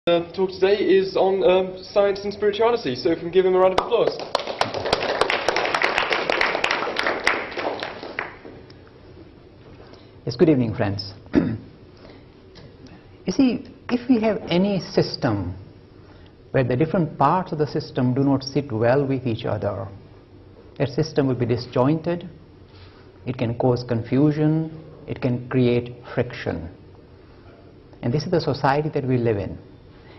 Talk today is on science and spirituality, so if we can give him a round of applause. Yes, good evening, friends. You see, if we have any system where the different parts of the system do not sit well with each other, that system will be disjointed, it can cause confusion, it can create friction. And this is the society that we live in.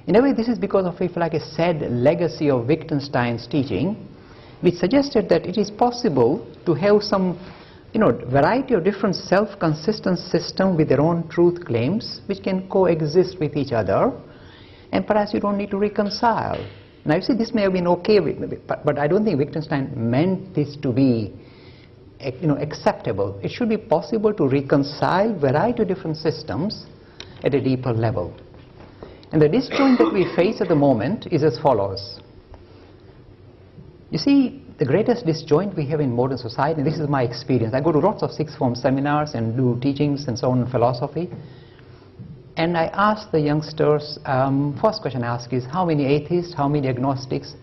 In a way, this is because of, if like a sad legacy of Wittgenstein's teaching, which suggested that it is possible to have some, variety of different self-consistent systems with their own truth claims, which can coexist with each other, and perhaps you don't need to reconcile. Now, you see, this may have been okay, but I don't think Wittgenstein meant this to be, acceptable. It should be possible to reconcile variety of different systems at a deeper level. And the disjoint that we face at the moment is as follows. You see, the greatest disjoint we have in modern society, and this is my experience. I go to lots of sixth form seminars and do teachings and so on in philosophy. And I ask the youngsters, first question I ask is, how many atheists, how many agnostics,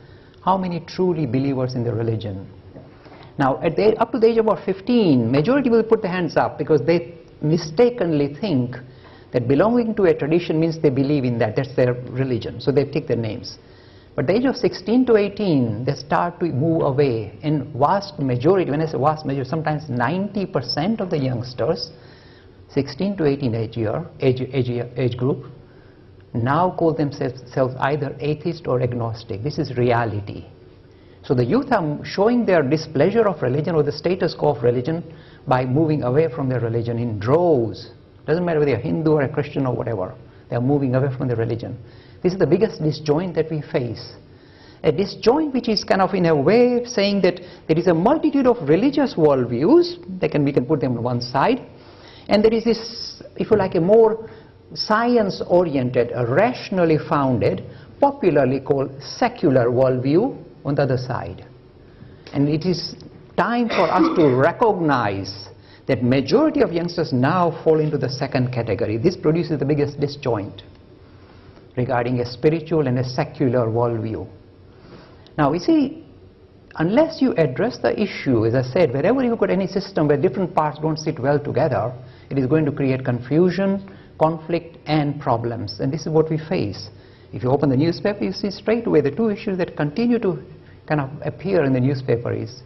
how many truly believers in the religion? Now, up to the age of about 15, majority will put their hands up because they mistakenly think that belonging to a tradition means they believe in that, that's their religion, so they take their names. But at the age of 16 to 18, they start to move away. In vast majority, when I say vast majority, sometimes 90% of the youngsters, 16 to 18 age group, now call themselves either atheist or agnostic. This is reality. So the youth are showing their displeasure of religion or the status quo of religion by moving away from their religion in droves. Doesn't matter whether you're Hindu or a Christian or whatever, they're moving away from the religion. This is the biggest disjoint that we face. A disjoint which is kind of in a way saying that there is a multitude of religious worldviews, we can put them on one side, and there is this, if you like, a more science-oriented, rationally founded, popularly called secular worldview on the other side. And it is time for us to recognize that majority of youngsters now fall into the second category. This produces the biggest disjoint regarding a spiritual and a secular worldview. Now, you see, unless you address the issue, as I said, wherever you've got any system where different parts don't sit well together, it is going to create confusion, conflict, and problems. And this is what we face. If you open the newspaper, you see straight away the two issues that continue to kind of appear in the newspaper is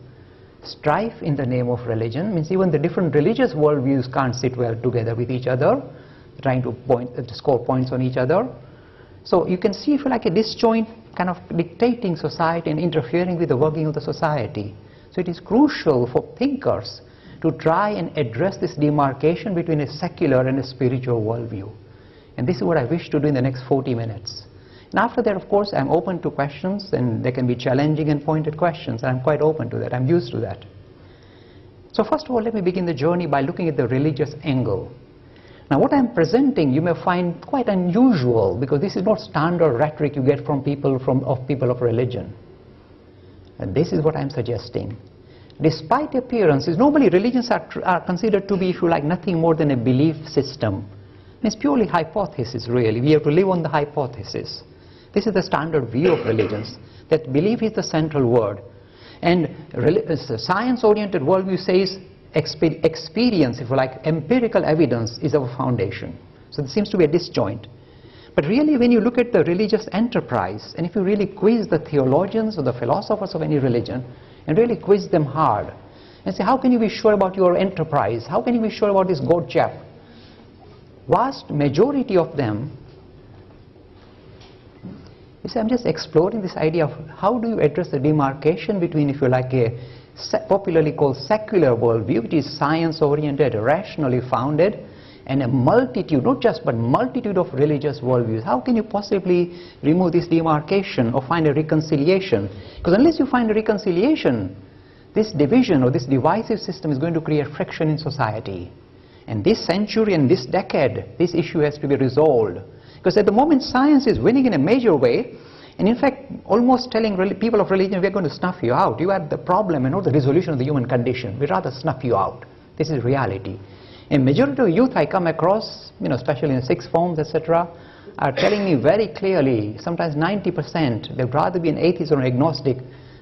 strife in the name of religion, means even the different religious worldviews can't sit well together with each other, trying to score points on each other. So you can see, if you like, a disjoint kind of dictating society and interfering with the working of the society. So it is crucial for thinkers to try and address this demarcation between a secular and a spiritual worldview. And this is what I wish to do in the next 40 minutes. And after that, of course, I'm open to questions, and they can be challenging and pointed questions, and I'm quite open to that. I'm used to that. So first of all, let me begin the journey by looking at the religious angle. Now, what I'm presenting, you may find quite unusual, because this is not standard rhetoric you get from people of religion. And this is what I'm suggesting. Despite appearances, normally religions are considered to be, if you like, nothing more than a belief system. It's purely hypothesis, really. We have to live on the hypothesis. This is the standard view of religions, that belief is the central word. And science-oriented worldview says experience, if you like, empirical evidence is our foundation. So there seems to be a disjoint. But really, when you look at the religious enterprise, and if you really quiz the theologians or the philosophers of any religion, and really quiz them hard, and say, how can you be sure about your enterprise? How can you be sure about this God chap? Vast majority of them, you see, I'm just exploring this idea of how do you address the demarcation between, if you like, a popularly called secular worldview, which is science-oriented, rationally founded, and a multitude, not just, but multitude of religious worldviews. How can you possibly remove this demarcation or find a reconciliation? Because unless you find a reconciliation, this division or this divisive system is going to create friction in society. And this century and this decade, this issue has to be resolved. Because at the moment, science is winning in a major way, and in fact, almost telling people of religion, we're going to snuff you out. You are the problem and not the resolution of the human condition. We'd rather snuff you out. This is reality. A majority of youth I come across, especially in sixth forms, etc., are telling me very clearly, sometimes 90%, they'd rather be an atheist or an agnostic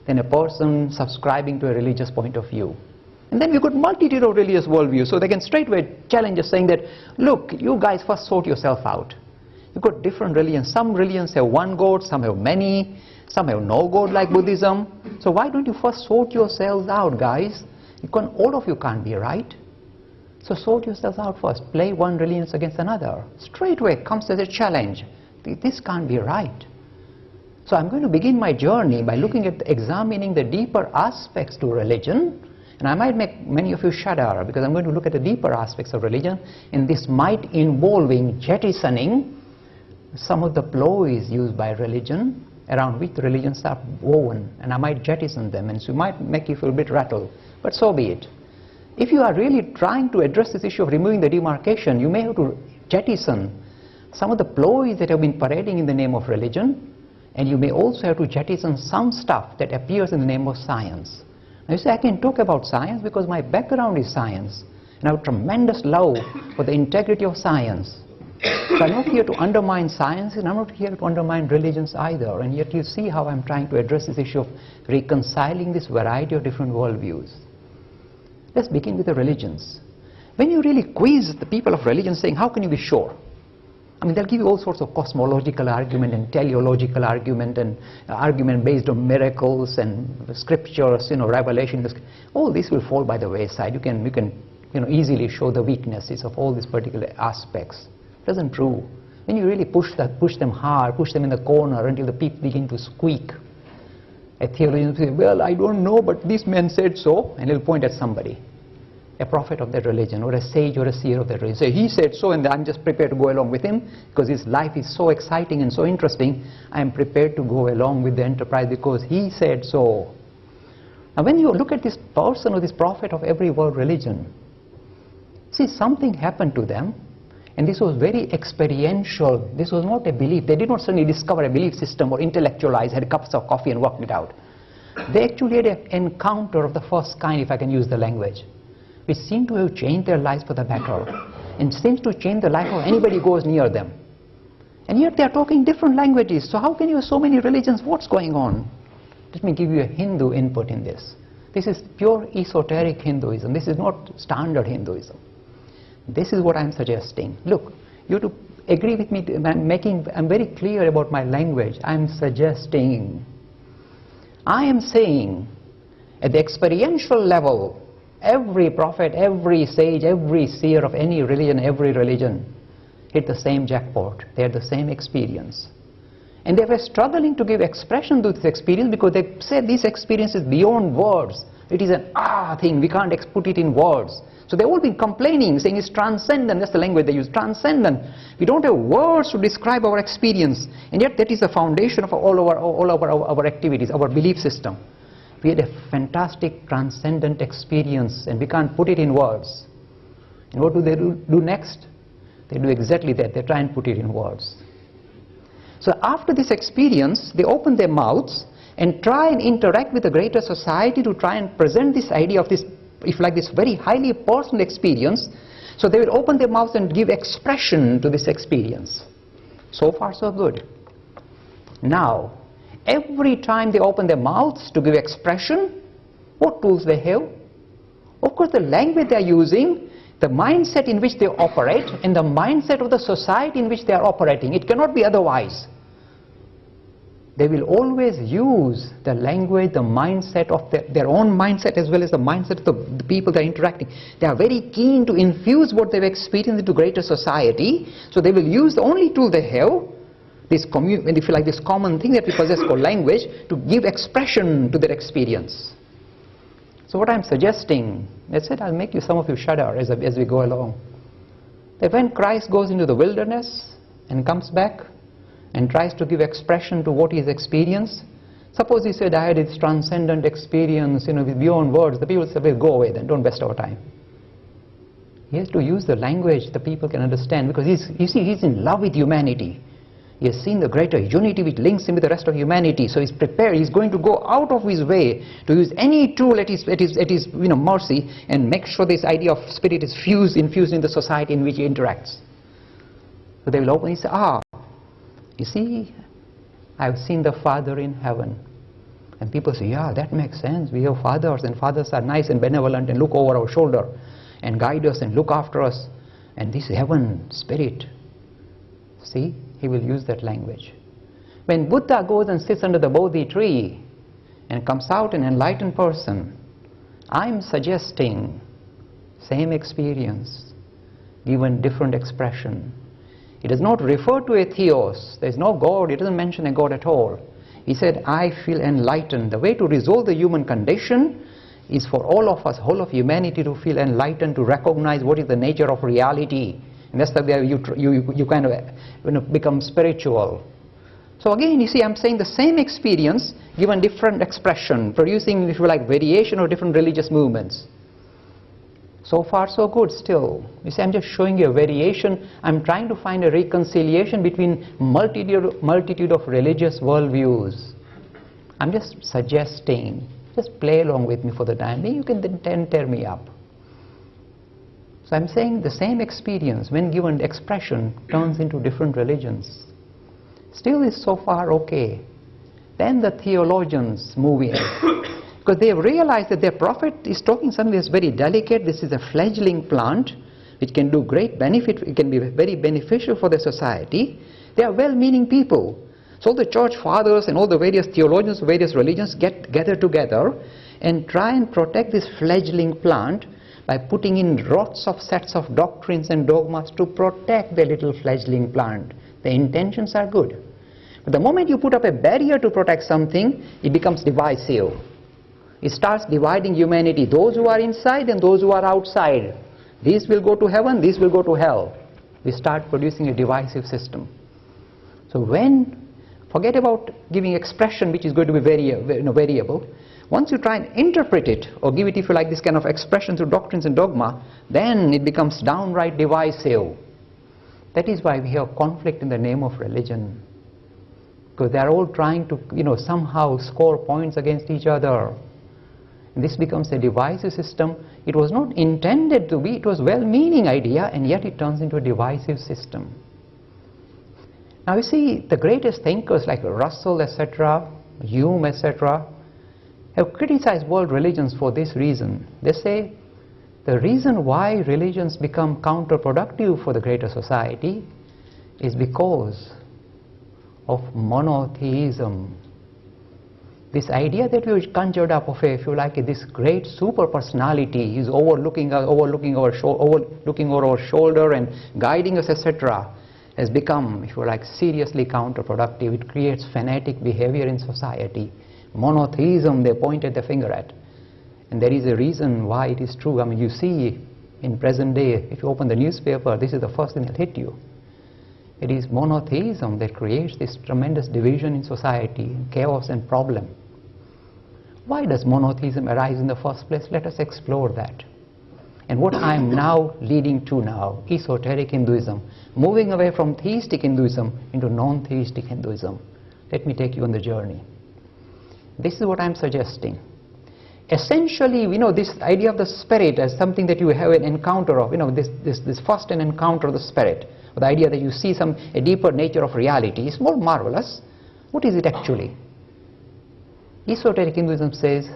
than a person subscribing to a religious point of view. And then we've got multitude of religious worldviews, so they can straightway challenge us saying that, look, you guys first sort yourself out. You've got different religions. Some religions have one God, some have many, some have no God like Buddhism. So why don't you first sort yourselves out, guys? All of you can't be right. So sort yourselves out first. Play one religion against another. Straightway comes as a challenge. This can't be right. So I'm going to begin my journey by looking at examining the deeper aspects to religion. And I might make many of you shudder because I'm going to look at the deeper aspects of religion, and this might involving jettisoning some of the ploys used by religion around which religions are woven, and I might jettison them, and so it might make you feel a bit rattled, but so be it. If you are really trying to address this issue of removing the demarcation, you may have to jettison some of the ploys that have been parading in the name of religion, and you may also have to jettison some stuff that appears in the name of science. Now you say, I can talk about science because my background is science, and I have tremendous love for the integrity of science. So I'm not here to undermine science, and I'm not here to undermine religions either, and yet you see how I'm trying to address this issue of reconciling this variety of different worldviews. Let's begin with the religions. When you really quiz the people of religion saying, how can you be sure? I mean, they'll give you all sorts of cosmological argument and teleological argument and argument based on miracles and scriptures, revelation. All this will fall by the wayside. You can easily show the weaknesses of all these particular aspects. It isn't true. When you really push them hard, push them in the corner until the people begin to squeak, a theologian will say, well, I don't know, but this man said so, and he'll point at somebody, a prophet of that religion, or a sage or a seer of that religion. Say, he said so, and I'm just prepared to go along with him, because his life is so exciting and so interesting, I'm prepared to go along with the enterprise because he said so. Now when you look at this person or this prophet of every world religion, see, something happened to them, and this was very experiential. This was not a belief. They did not suddenly discover a belief system or intellectualize, had cups of coffee and worked it out. They actually had an encounter of the first kind, if I can use the language, which seemed to have changed their lives for the better, and seems to change the life of anybody who goes near them. And yet they are talking different languages. So how can you have so many religions? What's going on? Let me give you a Hindu input in this. This is pure esoteric Hinduism. This is not standard Hinduism. This is what I'm suggesting. Look, you have to agree with me. I'm very clear about my language. I'm suggesting. I am saying at the experiential level, every prophet, every sage, every seer of any religion, every religion hit the same jackpot. They had the same experience. And they were struggling to give expression to this experience because they said this experience is beyond words. It is an thing, we can't put it in words. So they've all been complaining, saying it's transcendent. That's the language they use, transcendent. We don't have words to describe our experience, and yet that is the foundation of all our activities, our belief system. We had a fantastic transcendent experience, and we can't put it in words. And what do they do next? They do exactly that. They try and put it in words. So after this experience, they open their mouths and try and interact with the greater society to try and present this idea of this, if like this very highly personal experience. So they will open their mouths and give expression to this experience. So far so good. Now, every time they open their mouths to give expression, what tools they have? Of course, the language they are using, the mindset in which they operate, and the mindset of the society in which they are operating. It cannot be otherwise. They will always use the language, the mindset of their own mindset as well as the mindset of the people they are interacting. They are very keen to infuse what they've experienced into greater society, so they will use the only tool they have, this if you like, this common thing that we possess called language, to give expression to their experience. So what I'm suggesting, that's it, I'll make some of you shudder as we go along, that when Christ goes into the wilderness and comes back and tries to give expression to what he's experienced, suppose he said, I had this transcendent experience, with beyond words, the people say, well, go away then, don't waste our time. He has to use the language the people can understand, because he's in love with humanity. He has seen the greater unity which links him with the rest of humanity, so he's prepared. He's going to go out of his way to use any tool at his mercy and make sure this idea of spirit is infused in the society in which he interacts. So they will open and say, You see, I've seen the Father in heaven. And people say, yeah, that makes sense. We have fathers, and fathers are nice and benevolent and look over our shoulder and guide us and look after us. And this heaven, spirit. See, he will use that language. When Buddha goes and sits under the Bodhi tree and comes out an enlightened person, I'm suggesting same experience, given different expression. He does not refer to a theos. There is no God. He doesn't mention a God at all. He said, I feel enlightened. The way to resolve the human condition is for all of us, whole of humanity, to feel enlightened, to recognize what is the nature of reality. And that's the way you kind of become spiritual. So again, you see, I'm saying the same experience given different expression, producing, if you like, variation of different religious movements. So far, so good still. You see, I'm just showing you a variation. I'm trying to find a reconciliation between multitude of religious worldviews. I'm just suggesting, just play along with me for the time being. You can then tear me up. So I'm saying the same experience, when given expression, turns into different religions. Still is so far okay. Then the theologians move in. Because they have realized that their prophet is talking something that's very delicate. This is a fledgling plant which can do great benefit. It can be very beneficial for the society. They are well-meaning people. So the church fathers and all the various theologians of various religions gather together and try and protect this fledgling plant by putting in lots of sets of doctrines and dogmas to protect the little fledgling plant. The intentions are good. But the moment you put up a barrier to protect something, it becomes divisive. It starts dividing humanity, those who are inside and those who are outside. These will go to heaven, these will go to hell. We start producing a divisive system. So forget about giving expression which is going to be variable. Once you try and interpret it, or give it, if you like, this kind of expression through doctrines and dogma, then it becomes downright divisive. That is why we have conflict in the name of religion. Because they are all trying to, somehow score points against each other. And this becomes a divisive system. It was not intended to be, it was well-meaning idea, and yet it turns into a divisive system. Now you see, the greatest thinkers like Russell, etc., Hume, etc., have criticized world religions for this reason. They say the reason why religions become counterproductive for the greater society is because of monotheism. This idea that we conjured up of, if you like, this great super personality is overlooking over our shoulder and guiding us, etc., has become, if you like, seriously counterproductive. It creates fanatic behavior in society. Monotheism they pointed the finger at. And there is a reason why it is true. I mean, you see in present day, if you open the newspaper, this is the first thing that hit you. It is monotheism that creates this tremendous division in society, chaos and problem. Why does monotheism arise in the first place? Let us explore that. And what I am now leading to now, esoteric Hinduism, moving away from theistic Hinduism into non-theistic Hinduism. Let me take you on the journey. This is what I am suggesting. Essentially, this idea of the spirit as something that you have an encounter of, this first an encounter of the spirit, or the idea that you see a deeper nature of reality is more marvelous. What is it actually? Esoteric Hinduism says,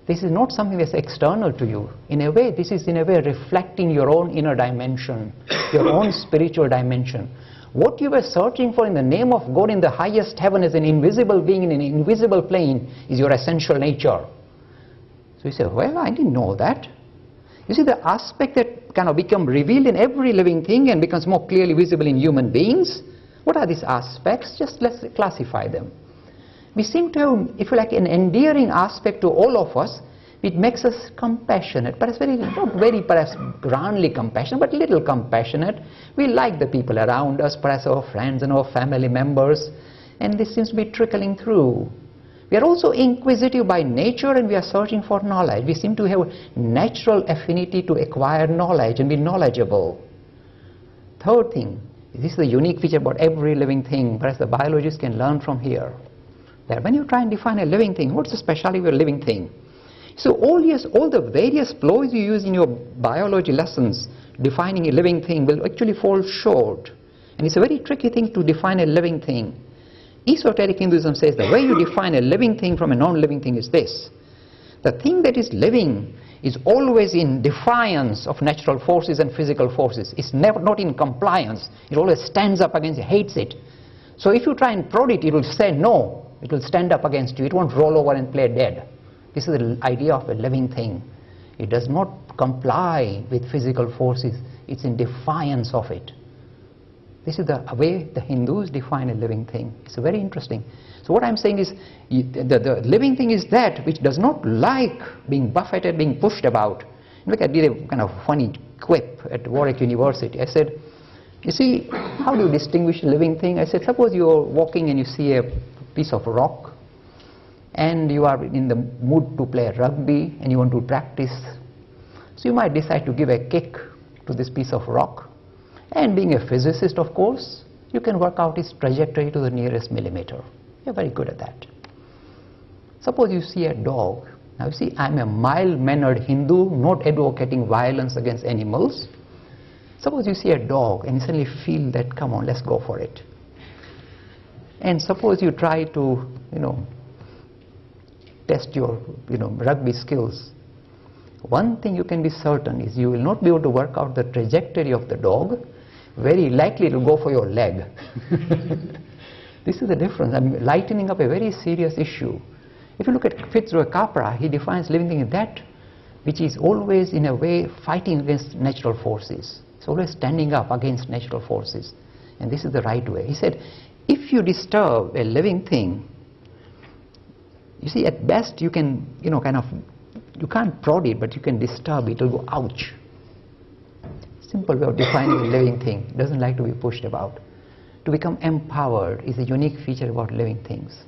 this is not something that's external to you. In a way, this is in a way reflecting your own inner dimension, your own spiritual dimension. What you were searching for in the name of God in the highest heaven as an invisible being in an invisible plane is your essential nature. So you say, well, I didn't know that. You see, the aspect that kind of become revealed in every living thing and becomes more clearly visible in human beings, what are these aspects? Just let's classify them. We seem to have, if you like, an endearing aspect to all of us, which makes us compassionate, perhaps not very grandly compassionate, but little compassionate. We like the people around us, perhaps our friends and our family members, and this seems to be trickling through. We are also inquisitive by nature, and we are searching for knowledge. We seem to have natural affinity to acquire knowledge and be knowledgeable. Third thing, this is the unique feature about every living thing, perhaps the biologists can learn from here. That when you try and define a living thing, what's the speciality of a living thing? So all the various ploys you use in your biology lessons defining a living thing will actually fall short. And it's a very tricky thing to define a living thing. Esoteric Hinduism says the way you define a living thing from a non-living thing is this. The thing that is living is always in defiance of natural forces and physical forces. It's never not in compliance. It always stands up against it, hates it. So if you try and prod it, it will say no. It will stand up against you. It won't roll over and play dead. This is the idea of a living thing. It does not comply with physical forces. It's in defiance of it. This is the way the Hindus define a living thing. It's very interesting. So what I'm saying is, the living thing is that which does not like being buffeted, being pushed about. In fact, I did a kind of funny quip at Warwick University. I said, you see, how do you distinguish a living thing? I said, suppose you're walking and you see a piece of rock, and you are in the mood to play rugby and you want to practice. So you might decide to give a kick to this piece of rock. And being a physicist, of course, you can work out its trajectory to the nearest millimeter. You're very good at that. Suppose you see a dog. Now you see, I'm a mild-mannered Hindu, not advocating violence against animals. Suppose you see a dog and you suddenly feel that, come on, let's go for it. And suppose you try to, test your, rugby skills. One thing you can be certain is you will not be able to work out the trajectory of the dog. Very likely it will go for your leg. This is the difference. I'm lightening up a very serious issue. If you look at Fitzroy Capra, he defines living thing as that which is always in a way fighting against natural forces. It's always standing up against natural forces. And this is the right way. He said, if you disturb a living thing, you see, at best you can, you can't prod it, but you can disturb it. It will go, ouch. Simple way of defining a living thing. It doesn't like to be pushed about. To become empowered is a unique feature about living things.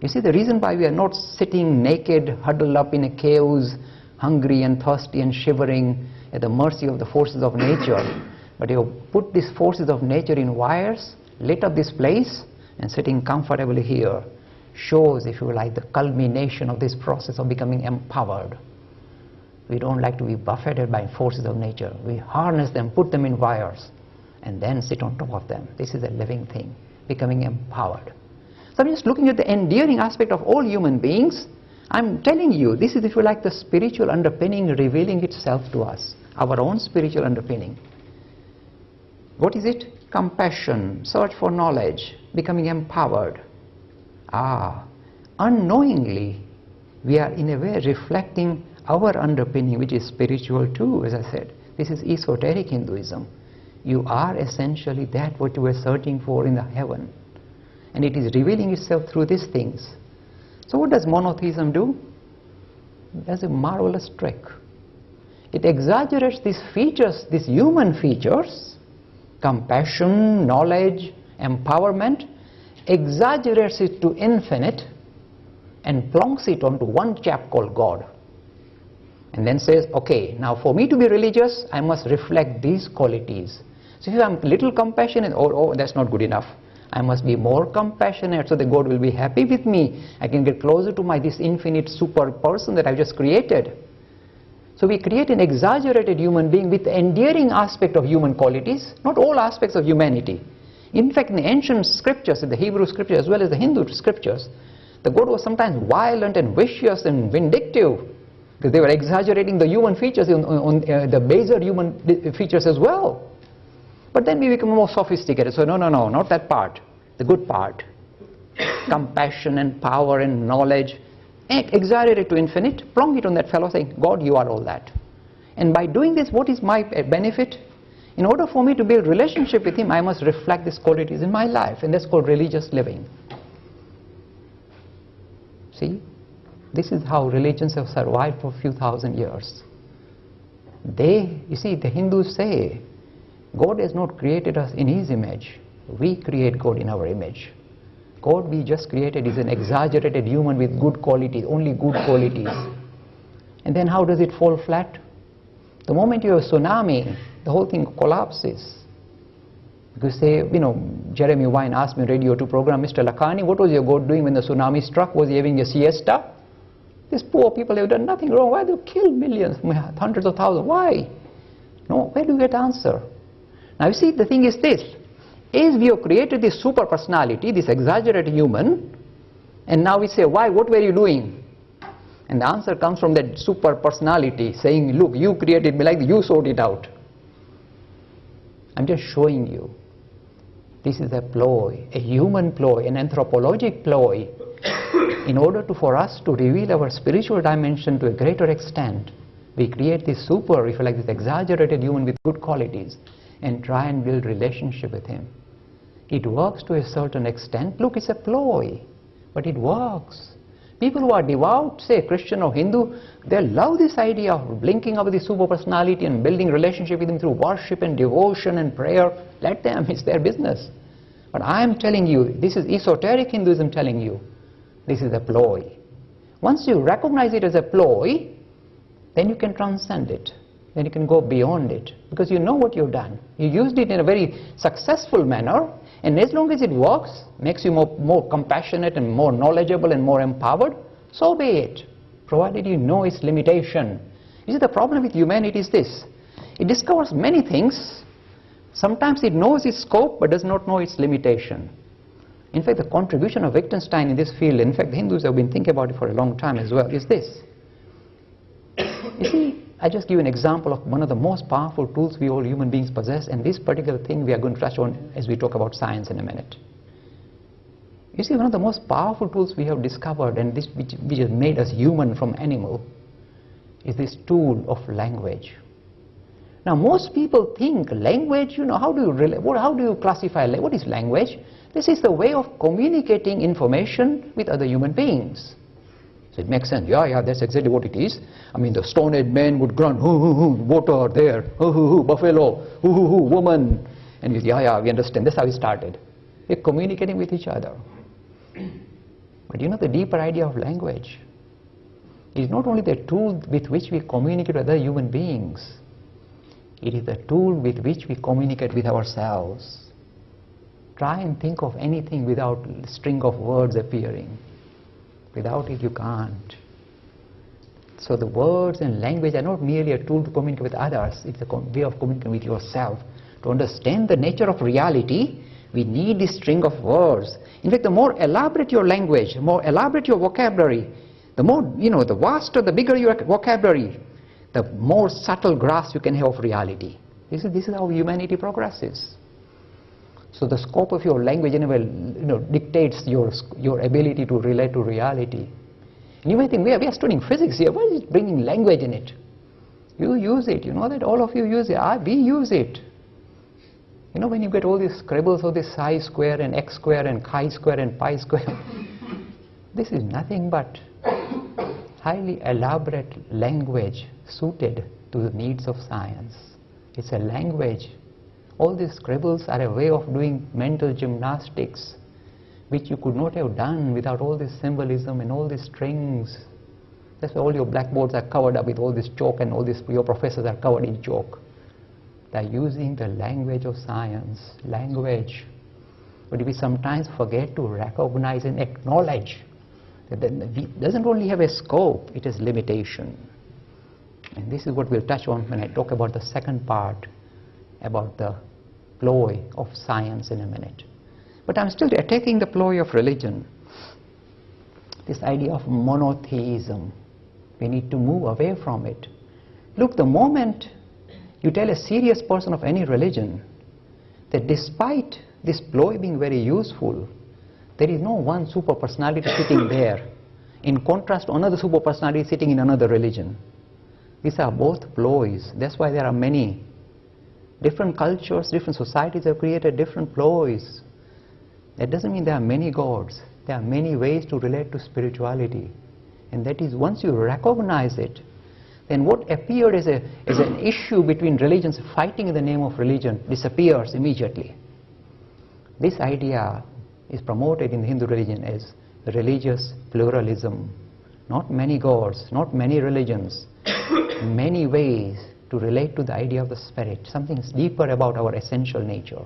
You see, the reason why we are not sitting naked, huddled up in a caves, hungry and thirsty and shivering at the mercy of the forces of nature, but you put these forces of nature in wires, lit up this place, and sitting comfortably here, shows, if you like, the culmination of this process of becoming empowered. We don't like to be buffeted by forces of nature. We harness them, put them in wires, and then sit on top of them. This is a living thing, becoming empowered. So I'm just looking at the endearing aspect of all human beings. I'm telling you, this is, if you like, the spiritual underpinning revealing itself to us, our own spiritual underpinning. What is it? Compassion, search for knowledge, becoming empowered. Unknowingly, we are in a way reflecting our underpinning, which is spiritual too, as I said. This is esoteric Hinduism. You are essentially that what you were searching for in the heaven. And it is revealing itself through these things. So what does monotheism do? It does a marvelous trick. It exaggerates these features, these human features, compassion, knowledge, empowerment, exaggerates it to infinite and plonks it onto one chap called God. And then says, okay, now for me to be religious, I must reflect these qualities. So if I'm a little compassionate, oh, that's not good enough. I must be more compassionate so that God will be happy with me. I can get closer to this infinite super person that I've just created. So we create an exaggerated human being with the endearing aspect of human qualities, not all aspects of humanity. In fact, in the ancient scriptures, in the Hebrew scriptures as well as the Hindu scriptures, the God was sometimes violent and vicious and vindictive, because they were exaggerating the human features on the baser human features as well. But then we become more sophisticated. So no, not that part, the good part. Compassion and power and knowledge, exaggerate it to infinite, plonk it on that fellow saying, God, you are all that. And by doing this, what is my benefit? In order for me to build a relationship with Him, I must reflect these qualities in my life, and that's called religious living. See? This is how religions have survived for a few thousand years. You see, the Hindus say, God has not created us in His image. We create God in our image. God we just created is an exaggerated human with good qualities, only good qualities. And then how does it fall flat? The moment you have a tsunami, the whole thing collapses. Because say, Jeremy Vine asked me on radio to program Mr. Lakhani, what was your God doing when the tsunami struck? Was he having a siesta? These poor people have done nothing wrong. Why do you kill millions, hundreds of thousands? Why? No, where do you get the answer? Now you see, the thing is this. is we have created this super personality, this exaggerated human, and now we say, why, what were you doing? And the answer comes from that super personality saying, look, you created me like this, you sort it out. I'm just showing you. This is a ploy, a human ploy, an anthropologic ploy, in order for us to reveal our spiritual dimension to a greater extent. We create this super, if you like, this exaggerated human with good qualities and try and build relationship with him. It works to a certain extent. Look, it's a ploy, but it works. People who are devout, say Christian or Hindu, they love this idea of blinking up with the super personality and building relationship with him through worship and devotion and prayer. Let them, it's their business. But I am telling you, this is esoteric Hinduism telling you, this is a ploy. Once you recognize it as a ploy, then you can transcend it. Then you can go beyond it, because you know what you've done. You used it in a very successful manner, and as long as it works, makes you more compassionate and more knowledgeable and more empowered, so be it, provided you know its limitation. You see, the problem with humanity is this. It discovers many things. Sometimes it knows its scope but does not know its limitation. In fact, the contribution of Wittgenstein in this field, in fact the Hindus have been thinking about it for a long time as well, is this. You see, I just give an example of one of the most powerful tools we all human beings possess, and this particular thing we are going to touch on as we talk about science in a minute. You see, one of the most powerful tools we have discovered, and this which has made us human from animal, is this tool of language. Now most people think language, how do you classify language? What is language? This is the way of communicating information with other human beings. So it makes sense. Yeah, that's exactly what it is. I mean, the Stone Age men would grunt, hoo, hoo, hoo, water there, hoo, hoo, hoo, buffalo, hoo, hoo, hoo, woman. And we say, yeah, we understand. That's how we started. We're communicating with each other. But the deeper idea of language is not only the tool with which we communicate with other human beings, it is the tool with which we communicate with ourselves. Try and think of anything without a string of words appearing. Without it, you can't. So the words and language are not merely a tool to communicate with others. It's a way of communicating with yourself. To understand the nature of reality, we need this string of words. In fact, the more elaborate your language, the more elaborate your vocabulary, the more, the vaster, the bigger your vocabulary, the more subtle grasp you can have of reality. This is how humanity progresses. So the scope of your language anyway, dictates your ability to relate to reality. And you may think, we are studying physics here. Why is it bringing language in it? You use it. You know that all of you use it. We use it. When you get all these scribbles of this psi square and x square and chi square and pi square, this is nothing but highly elaborate language suited to the needs of science. It's a language. All these scribbles are a way of doing mental gymnastics, which you could not have done without all this symbolism and all these strings. That's why all your blackboards are covered up with all this chalk, and all this, your professors are covered in chalk. They're using the language of science, language. But we sometimes forget to recognize and acknowledge that it doesn't only have a scope, it has limitation. And this is what we'll touch on when I talk about the second part, about the ploy of science in a minute. But I'm still attacking the ploy of religion. This idea of monotheism. We need to move away from it. Look, the moment you tell a serious person of any religion that despite this ploy being very useful, there is no one super personality sitting there, in contrast to another super personality sitting in another religion. These are both ploys. That's why there are many. Different cultures, different societies have created different ploys. That doesn't mean there are many gods. There are many ways to relate to spirituality. And that is, once you recognize it, then what appeared as an issue between religions fighting in the name of religion disappears immediately. This idea is promoted in the Hindu religion as religious pluralism. Not many gods, not many religions, many ways to relate to the idea of the spirit, something deeper about our essential nature.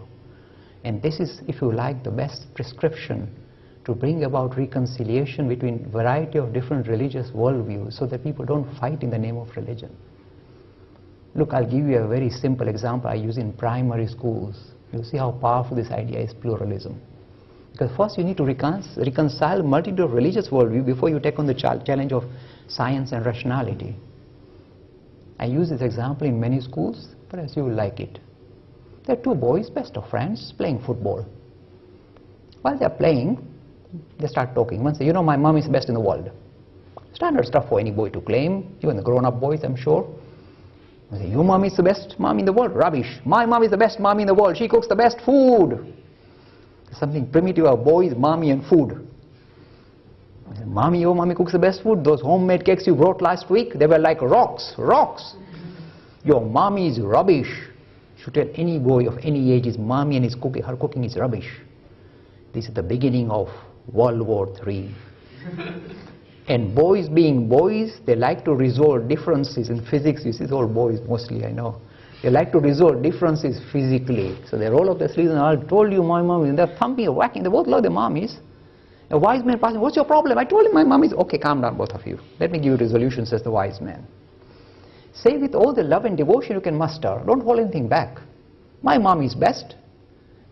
And this is, if you like, the best prescription to bring about reconciliation between a variety of different religious worldviews, so that people don't fight in the name of religion. Look, I'll give you a very simple example I use in primary schools. You'll see how powerful this idea is, pluralism. Because first you need to reconcile multitude of religious worldview before you take on the challenge of science and rationality. I use this example in many schools, perhaps you will like it. There are two boys, best of friends, playing football. While they are playing, they start talking. One says, you know, my mom is the best in the world. Standard stuff for any boy to claim, even the grown-up boys, I'm sure. They say, your mom is the best mom in the world. Rubbish. My mom is the best mom in the world. She cooks the best food. There's something primitive about boys, mommy and food. I say, mommy, your mommy cooks the best food. Those homemade cakes you brought last week, they were like rocks, rocks. Your mommy is rubbish. You should tell any boy of any age his mommy and her cooking is rubbish. This is the beginning of World War III. And boys being boys, they like to resolve differences in physics. You see, it's all boys mostly, I know. They like to resolve differences physically. So they roll up their sleeves and I told you my mom, and they're thumping or whacking. They both love their mommies. A wise man passes, what's your problem? I told him my mom is, okay, calm down both of you. Let me give you resolution, says the wise man. Say with all the love and devotion you can muster. Don't hold anything back. My mom is best.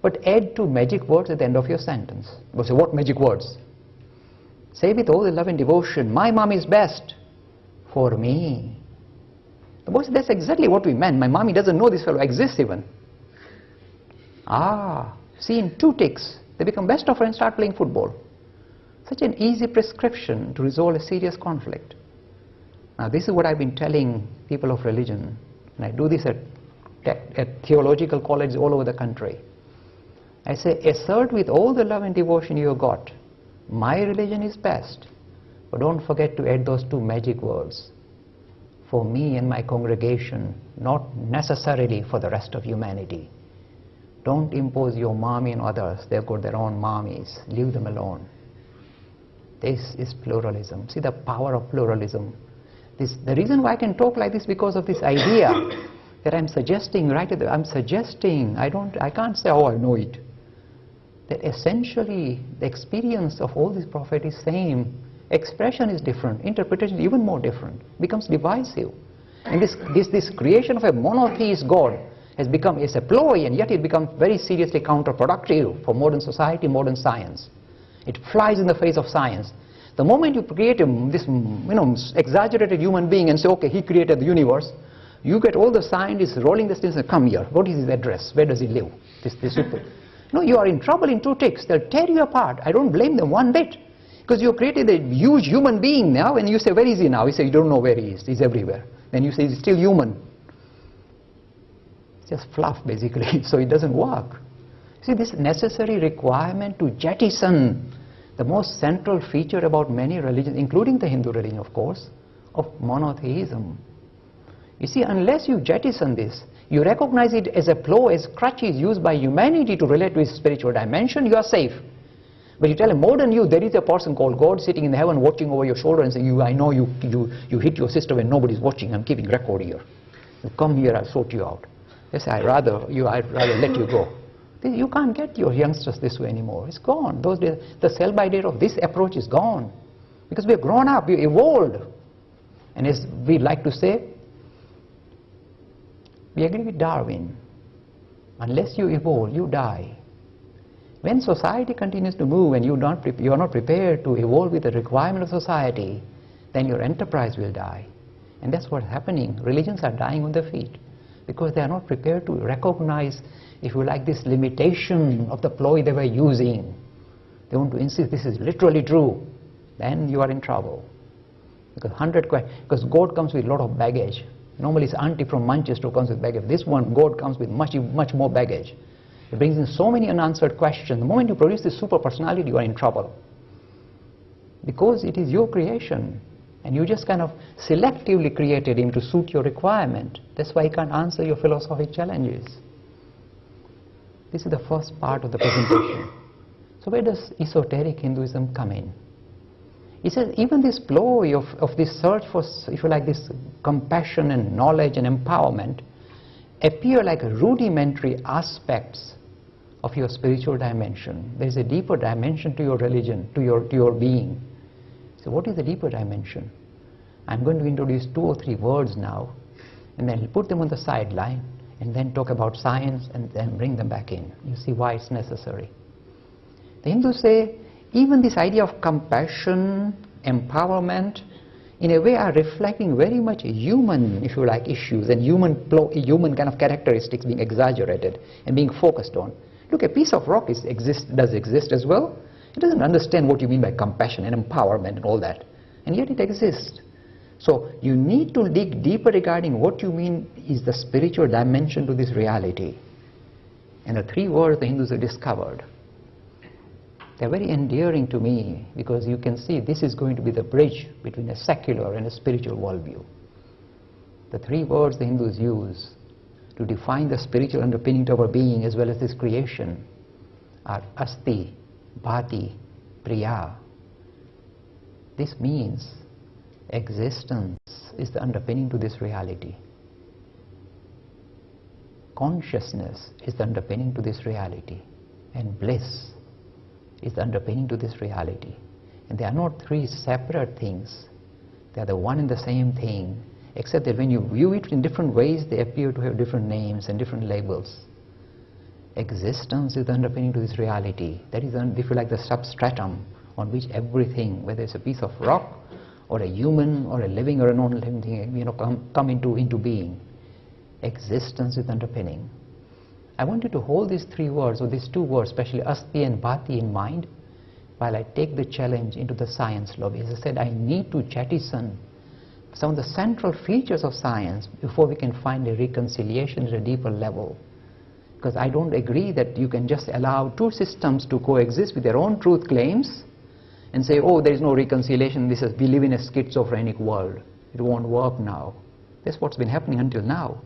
But add two magic words at the end of your sentence. You say, what magic words? Say with all the love and devotion, my mom is best for me. The boy said, that's exactly what we meant. My mommy doesn't know this fellow exists even. Ah, see, in 2 ticks, they become best of friends and start playing football. Such an easy prescription to resolve a serious conflict. Now, this is what I've been telling people of religion, and I do this at theological colleges all over the country. I say, assert with all the love and devotion you have got, my religion is best, but don't forget to add those 2 magic words. For me and my congregation, not necessarily for the rest of humanity. Don't impose your mommy on others. They've got their own mommies. Leave them alone. This is pluralism. See the power of pluralism. The reason why I can talk like this because of this idea that I'm suggesting right at the, I can't say, oh, I know it. That essentially the experience of all these prophets is same. Expression is different, interpretation is even more different, becomes divisive. And this creation of a monotheist God has become a ploy, and yet it becomes very seriously counterproductive for modern society, modern science. It flies in the face of science. The moment you create this exaggerated human being and say, okay, he created the universe, you get all the scientists rolling the things and come here. What is his address? Where does he live? This super. No, you are in trouble in 2 ticks. They'll tear you apart. I don't blame them one bit. Because you created a huge human being now, and you say, where is he now? You say, you don't know where he is. He's everywhere. Then you say, he's still human. It's just fluff, basically, so it doesn't work. See, this necessary requirement to jettison the most central feature about many religions, including the Hindu religion, of course, of monotheism. You see, unless you jettison this, you recognize it as a ploy, as crutches used by humanity to relate to its spiritual dimension, you are safe. But you tell a modern youth, there is a person called God sitting in heaven watching over your shoulder and saying, I know you hit your sister when nobody's watching, I'm keeping record here. You come here, I'll sort you out. They say, I'd rather let you go. You can't get your youngsters this way anymore. It's gone. Those days, the sell-by date of this approach is gone. Because we've grown up, we've evolved. And as we like to say, we agree with Darwin. Unless you evolve, you die. When society continues to move and you are not prepared to evolve with the requirement of society, then your enterprise will die. And that's what's happening. Religions are dying on their feet because they are not prepared to recognize, if you like, this limitation of the ploy they were using. They want to insist this is literally true. Then you are in trouble. Because God comes with a lot of baggage. Normally it's auntie from Manchester who comes with baggage. This one, God comes with much more baggage. It brings in so many unanswered questions. The moment you produce this super personality, you are in trouble. Because it is your creation. And you just kind of selectively created him to suit your requirement. That's why he can't answer your philosophic challenges. This is the first part of the presentation. So where does esoteric Hinduism come in? He says even this ploy of this search for, if you like, this compassion and knowledge and empowerment appear like rudimentary aspects of your spiritual dimension. There is a deeper dimension to your religion, to your being. So what is the deeper dimension? I'm going to introduce 2 or 3 words now. and then put them on the sideline, and then talk about science and then bring them back in. You see why it's necessary. The Hindus say even this idea of compassion, empowerment, in a way are reflecting very much human, if you like, issues and human kind of characteristics being exaggerated and being focused on. Look, a piece of rock does exist as well. It doesn't understand what you mean by compassion and empowerment and all that, and yet it exists. So you need to dig deeper regarding what you mean is the spiritual dimension to this reality. And the three words the Hindus have discovered, they're very endearing to me, because you can see this is going to be the bridge between a secular and a spiritual worldview. The three words the Hindus use to define the spiritual underpinning to our being as well as this creation are asti, bhati, priya. This means existence is the underpinning to this reality. Consciousness is the underpinning to this reality. And bliss is the underpinning to this reality. And they are not three separate things. They are the one and the same thing, except that when you view it in different ways, they appear to have different names and different labels. Existence is the underpinning to this reality. That is, if you like, the substratum on which everything, whether it's a piece of rock or a human or a living or a non-living thing, come into being. Existence is the underpinning. I want you to hold these three words, or these two words, especially asti and bhati, in mind while I take the challenge into the science lobby. As I said, I need to jettison some of the central features of science before we can find a reconciliation at a deeper level. Because I don't agree that you can just allow two systems to coexist with their own truth claims and say, oh, there is no reconciliation, we live in a schizophrenic world. It won't work now. That's what's been happening until now.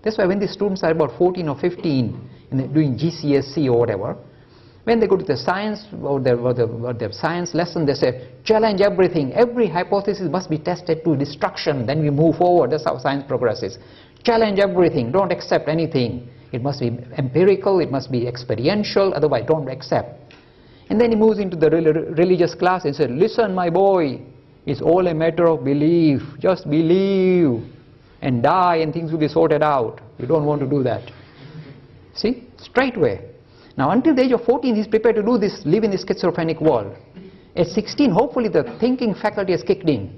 That's why when the students are about 14 or 15 and they're doing GCSE or whatever, when they go to the science or their science lesson, they say, challenge everything. Every hypothesis must be tested to destruction. Then we move forward. That's how science progresses. Challenge everything. Don't accept anything. It must be empirical. It must be experiential. Otherwise, don't accept. And then he moves into the religious class and says, listen, my boy, it's all a matter of belief. Just believe and die and things will be sorted out. You don't want to do that. See? Straightway. Now, until the age of 14, he's prepared to do this, live in this schizophrenic world. At 16, hopefully the thinking faculty has kicked in.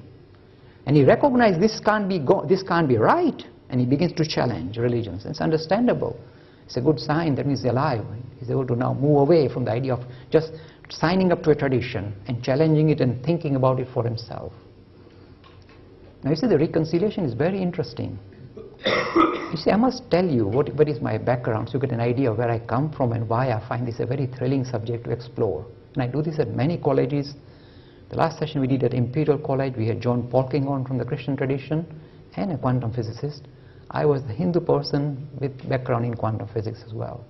And he recognized this can't be right. And he begins to challenge religions. It's understandable. It's a good sign that means he's alive. He's able to now move away from the idea of just signing up to a tradition and challenging it and thinking about it for himself. Now, you see, the reconciliation is very interesting. You see, I must tell you what is my background so you get an idea of where I come from and why I find this a very thrilling subject to explore. And I do this at many colleges. The last session we did at Imperial College, we had John Polkinghorne from the Christian tradition and a quantum physicist. I was the Hindu person with background in quantum physics as well.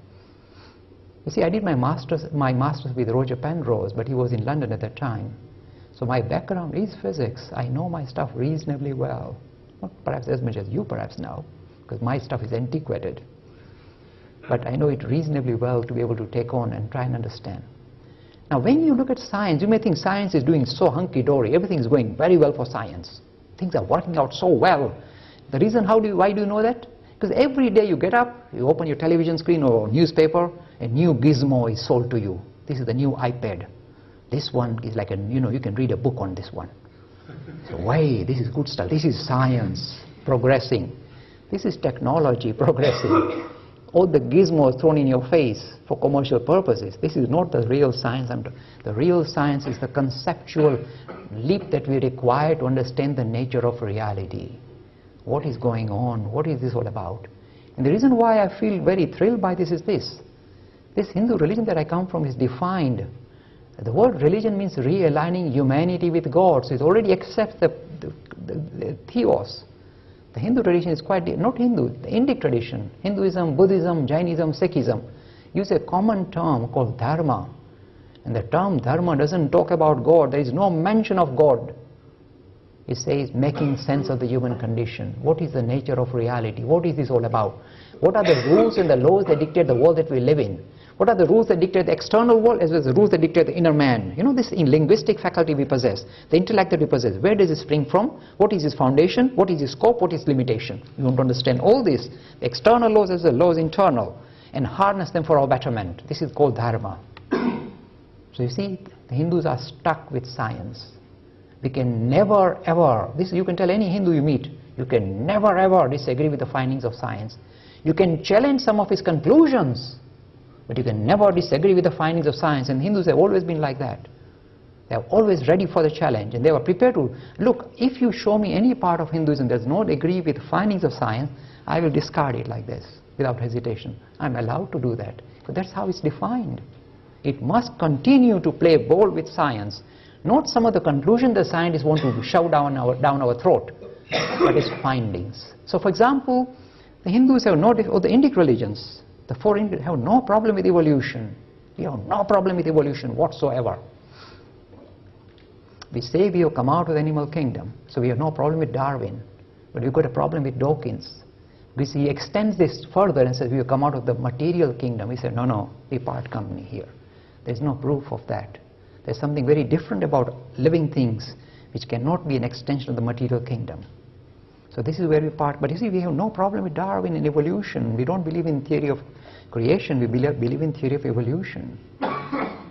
You see, I did my master's with Roger Penrose, but he was in London at that time. So my background is physics. I know my stuff reasonably well. Not perhaps as much as you perhaps know, because my stuff is antiquated. But I know it reasonably well to be able to take on and try and understand. Now, when you look at science, you may think science is doing so hunky-dory. Everything is going very well for science. Things are working out so well. The reason, why do you know that? Because every day you get up, you open your television screen or newspaper, a new gizmo is sold to you. This is the new iPad. This one is like you can read a book on this one. So, why? This is good stuff. This is science progressing. This is technology progressing. All the gizmos thrown in your face for commercial purposes. This is not the real science. The real science is the conceptual leap that we require to understand the nature of reality. What is going on? What is this all about? And the reason why I feel very thrilled by this is this. This Hindu religion that I come from is defined. The word religion means realigning humanity with God. So it already accepts the theos. The Hindu tradition is not Hindu, the Indic tradition. Hinduism, Buddhism, Jainism, Sikhism use a common term called dharma. And the term dharma doesn't talk about God. There is no mention of God. It says making sense of the human condition. What is the nature of reality? What is this all about? What are the rules and the laws that dictate the world that we live in? What are the rules that dictate the external world as well as the rules that dictate the inner man? You know, this in linguistic faculty we possess, the intellect that we possess, where does it spring from? What is its foundation? What is its scope? What is limitation? You want to understand all this, the external laws as well as the laws internal, and harness them for our betterment. This is called dharma. So you see, the Hindus are stuck with science. We can never ever, this you can tell any Hindu you meet, you can never ever disagree with the findings of science. You can challenge some of his conclusions, but you can never disagree with the findings of science. And Hindus have always been like that. They are always ready for the challenge, and they were prepared to, look, if you show me any part of Hinduism that does not agree with the findings of science, I will discard it like this, without hesitation. I'm allowed to do that, but that's how it's defined. It must continue to play ball with science, not some of the conclusions the scientists want to shove down our throat, but its findings. So for example, the Hindus have no, or the Indic religions, the four Indians have no problem with evolution. We have no problem with evolution whatsoever. We say we have come out of the animal kingdom, so we have no problem with Darwin, but we've got a problem with Dawkins. Because he extends this further and says we have come out of the material kingdom. He said, no, we part company here. There's no proof of that. There's something very different about living things which cannot be an extension of the material kingdom. So this is where we part. But you see, we have no problem with Darwin and evolution. We don't believe in theory of creation. We believe in theory of evolution.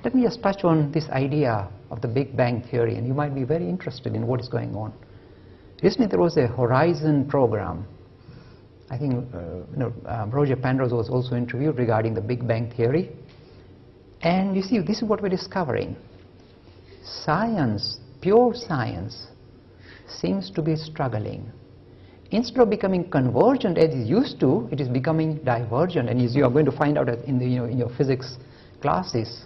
Let me just touch on this idea of the Big Bang theory, and you might be very interested in what is going on. Recently there was a Horizon program. I think Roger Penrose was also interviewed regarding the Big Bang theory. And you see, this is what we're discovering. Science, pure science, seems to be struggling. Instead of becoming convergent as it used to, it is becoming divergent. And as you are going to find out in your physics classes,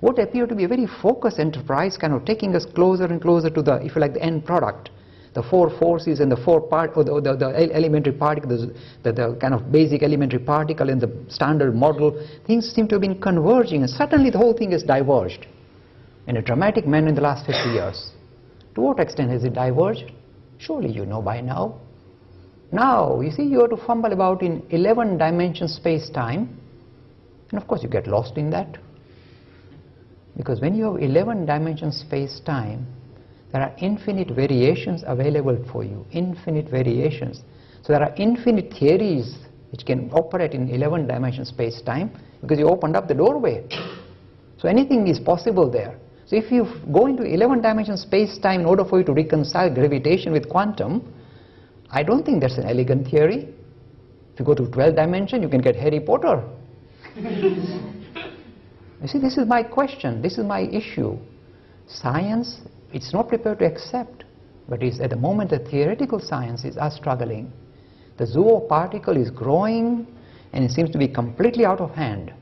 what appear to be a very focused enterprise, kind of taking us closer and closer to the, if you like, the end product. The four forces and the the elementary particles, the kind of basic elementary particle and the standard model, things seem to have been converging, and suddenly the whole thing is diverged in a dramatic manner in the last 50 years. To what extent has it diverged? Surely you know by now. Now, you see, you have to fumble about in 11 dimension space-time, and of course you get lost in that. Because when you have 11 dimension space-time, there are infinite variations available for you, infinite variations. So there are infinite theories which can operate in 11 dimension space-time because you opened up the doorway. So anything is possible there. So if you go into 11 dimension space-time in order for you to reconcile gravitation with quantum, I don't think that's an elegant theory. If you go to 12 dimension, you can get Harry Potter. You see, this is my question, this is my issue. Science, it's not prepared to accept, but it's at the moment the theoretical sciences are struggling. The zoo particle is growing and it seems to be completely out of hand.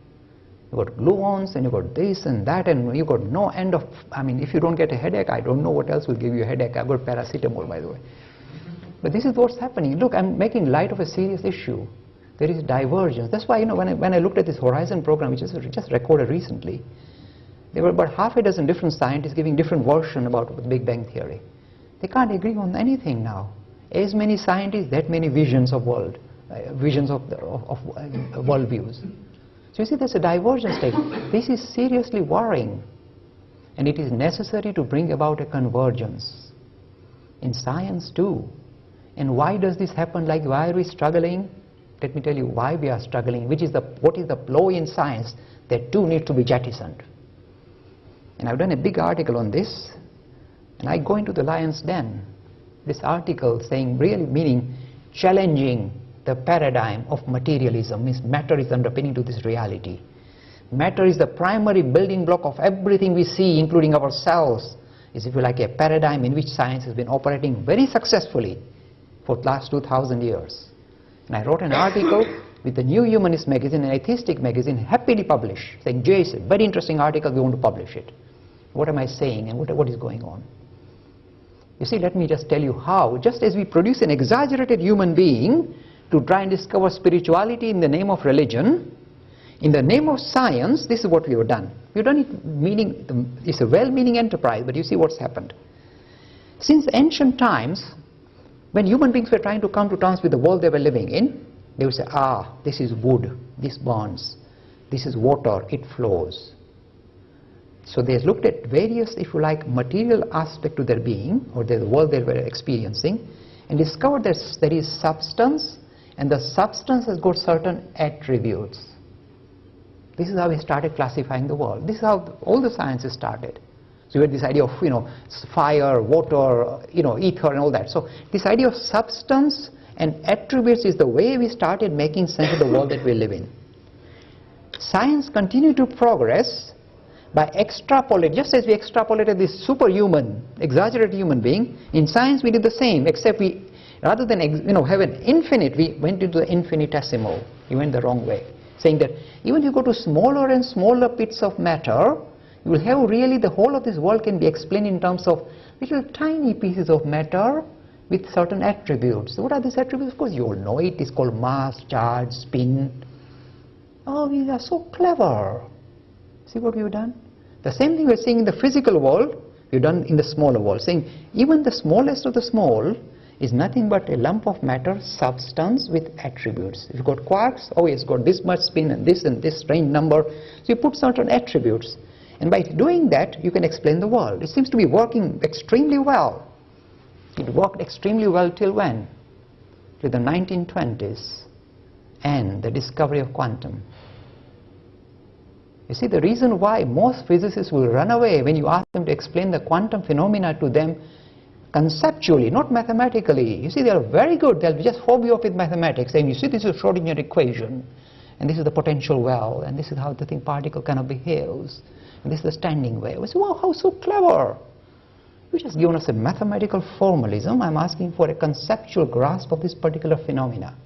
You've got gluons and you've got this and that, and you've got no end of, I mean, if you don't get a headache, I don't know what else will give you a headache. I've got paracetamol, by the way. But this is what's happening. Look, I'm making light of a serious issue. There is divergence. That's why, when I looked at this Horizon program, which is just recorded recently, there were about half a dozen different scientists giving different versions about the Big Bang theory. They can't agree on anything now. As many scientists, that many visions of world, visions of world views. So you see, there's a divergence state. This is seriously worrying, and it is necessary to bring about a convergence in science too. And why does this happen? Like, why are we struggling? Let me tell you why we are struggling. What is the flaw in science that too need to be jettisoned? And I've done a big article on this, and I go into the lion's den. This article saying, really meaning challenging the paradigm of materialism, means matter is underpinning to this reality. Matter is the primary building block of everything we see, including ourselves, is, if you like, a paradigm in which science has been operating very successfully for the last 2,000 years. And I wrote an article with the New Humanist magazine, an atheistic magazine, happily published, saying, Jay, it's a very interesting article, we want to publish it. What am I saying and what is going on? You see, let me just tell you how. Just as we produce an exaggerated human being to try and discover spirituality in the name of religion, in the name of science, this is what we have done. We've done it meaning, it's a well-meaning enterprise, but you see what's happened. Since ancient times, when human beings were trying to come to terms with the world they were living in, they would say, this is wood, this burns. This is water, it flows. So they looked at various, if you like, material aspect to their being or the world they were experiencing and discovered that there is substance, and the substance has got certain attributes. This is how we started classifying the world. This is how all the sciences started. So you had this idea of, fire, water, ether and all that. So this idea of substance and attributes is the way we started making sense of the world that we live in. Science continued to progress by extrapolating, just as we extrapolated this superhuman, exaggerated human being. In science we did the same, except we, rather than have an infinite, we went into the infinitesimal. We went the wrong way, saying that even if you go to smaller and smaller bits of matter, you will have really the whole of this world can be explained in terms of little tiny pieces of matter with certain attributes. So what are these attributes? Of course you all know it. It's called mass, charge, spin. Oh, we are so clever. See what we've done? The same thing we're seeing in the physical world, we've done in the smaller world, saying even the smallest of the small is nothing but a lump of matter, substance with attributes. If you've got quarks, oh, it's got this much spin and this range number. So you put certain attributes. And by doing that, you can explain the world. It seems to be working extremely well. It worked extremely well till when? Till the 1920s and the discovery of quantum. You see, the reason why most physicists will run away when you ask them to explain the quantum phenomena to them conceptually, not mathematically. You see, they are very good. They'll just fob you off with mathematics, saying, you see, this is a Schrodinger equation, and this is the potential well, and this is how the particle kind of behaves, and this is the standing wave. I say, wow, how so clever. You just given us a mathematical formalism. I'm asking for a conceptual grasp of this particular phenomena.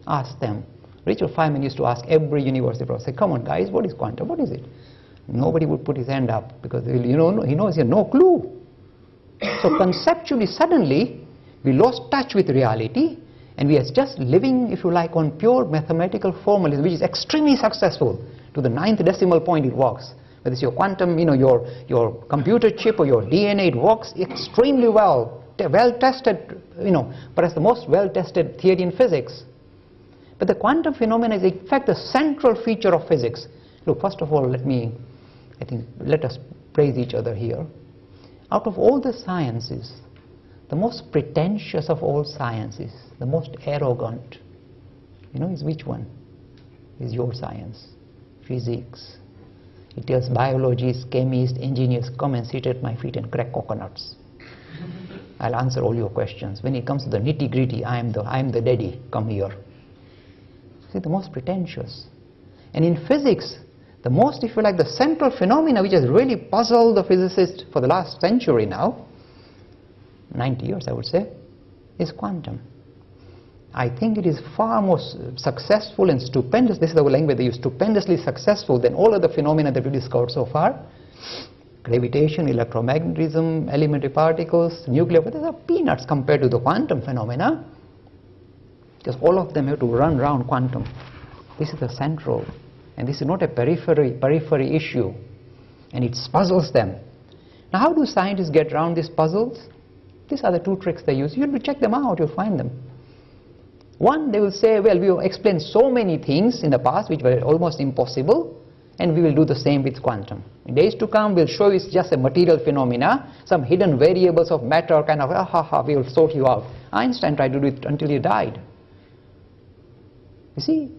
Ask them. Richard Feynman used to ask every university professor, come on guys, what is quantum? What is it? Nobody would put his hand up because he knows he has no clue. So conceptually, suddenly, we lost touch with reality and we are just living, if you like, on pure mathematical formalism, which is extremely successful. To the 9th decimal point it works. Whether it's your quantum, your computer chip or your DNA, it works extremely well. Well tested, perhaps the most well tested theory in physics. But the quantum phenomena is in fact the central feature of physics. Look, first of all, let us praise each other here. Out of all the sciences, the most pretentious of all sciences, the most arrogant, is which one? Is your science, physics. It tells biologists, chemists, engineers, come and sit at my feet and crack coconuts. I'll answer all your questions. When it comes to the nitty-gritty, I am the daddy, come here. See, the most pretentious. And in physics, the most, if you like, the central phenomena which has really puzzled the physicists for the last century now, 90 years I would say, is quantum. I think it is far more successful and stupendous, this is the language they use, stupendously successful than all other phenomena that we discovered so far. Gravitation, electromagnetism, elementary particles, nuclear, but these are peanuts compared to the quantum phenomena. Because all of them have to run around quantum. This is the central, and this is not a periphery issue, and it puzzles them. Now how do scientists get around these puzzles? These are the two tricks they use. You'll check them out, you'll find them. One, they will say, well, we have explained so many things in the past which were almost impossible, and we will do the same with quantum. In days to come, we'll show you it's just a material phenomena, some hidden variables of matter, kind of, we will sort you out. Einstein tried to do it until he died. You see,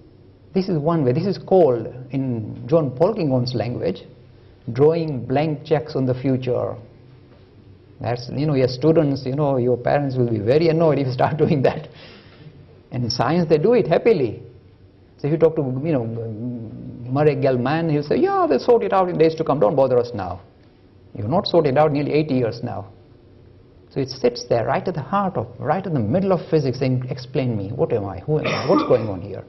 this is one way. This is called, in John Polkington's language, drawing blank checks on the future. That's, your students, your parents will be very annoyed if you start doing that. And in science, they do it happily. So if you talk to, Murray Gell-Mann, he'll say, yeah, we'll sort it out in days to come. Don't bother us now. You've not sorted it out nearly 80 years now. So it sits there right at the heart of, right in the middle of physics saying, explain me, what am I, who am I, what's going on here?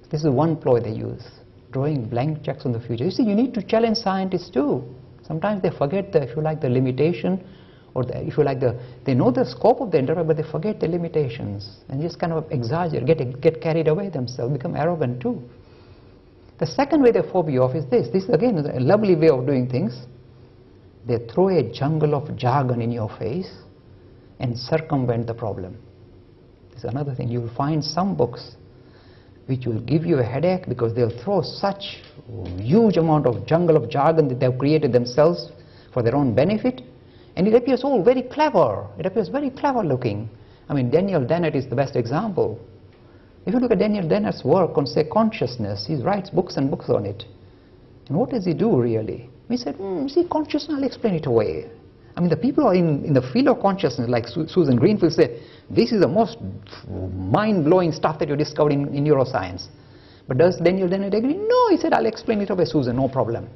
This is one ploy they use, drawing blank checks on the future. You see, you need to challenge scientists too. Sometimes they forget the, if you like, the limitation, or the, if you like, they know the scope of the endeavor, but they forget the limitations and just kind of exaggerate, get carried away themselves, become arrogant too. The second way they fob you off is this. This again is a lovely way of doing things. They throw a jungle of jargon in your face and circumvent the problem. This is another thing. You will find some books which will give you a headache because they'll throw such huge amount of jungle of jargon that they've created themselves for their own benefit, and it appears all very clever. It appears very clever looking. I mean, Daniel Dennett is the best example. If you look at Daniel Dennett's work on, say, consciousness, he writes books and books on it. And what does he do, really? He said, see, consciousness, I'll explain it away. I mean, the people who are in the field of consciousness, like Susan Greenfield, say, this is the most mind-blowing stuff that you discovered in neuroscience. But does Daniel Dennett agree? No, he said, I'll explain it away, Susan, no problem.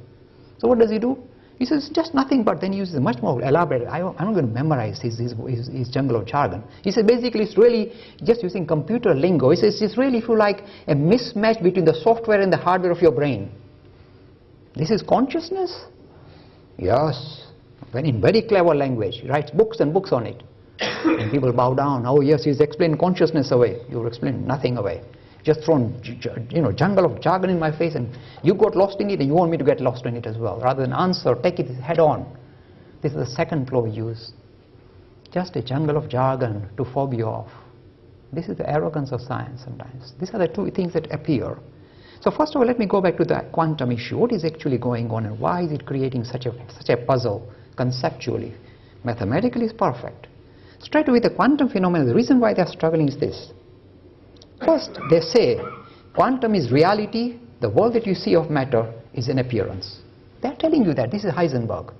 So what does he do? He says, just nothing, but then he uses a much more elaborate, I'm not going to memorize his jungle of jargon. He said, basically, it's really just using computer lingo. He says, it's really, if you like, a mismatch between the software and the hardware of your brain. This is consciousness? Yes. In very clever language. He writes books and books on it. And people bow down. Oh, yes, he's explained consciousness away. You've explained nothing away. Just thrown, jungle of jargon in my face, and you got lost in it, and you want me to get lost in it as well. Rather than answer, take it head on. This is the second ploy use. Just a jungle of jargon to fob you off. This is the arrogance of science sometimes. These are the two things that appear. So first of all, let me go back to the quantum issue. What is actually going on, and why is it creating such a puzzle conceptually? Mathematically, it's perfect. Straight away, the quantum phenomena, the reason why they are struggling is this. First, they say quantum is reality, the world that you see of matter is an appearance. They are telling you that. This is Heisenberg.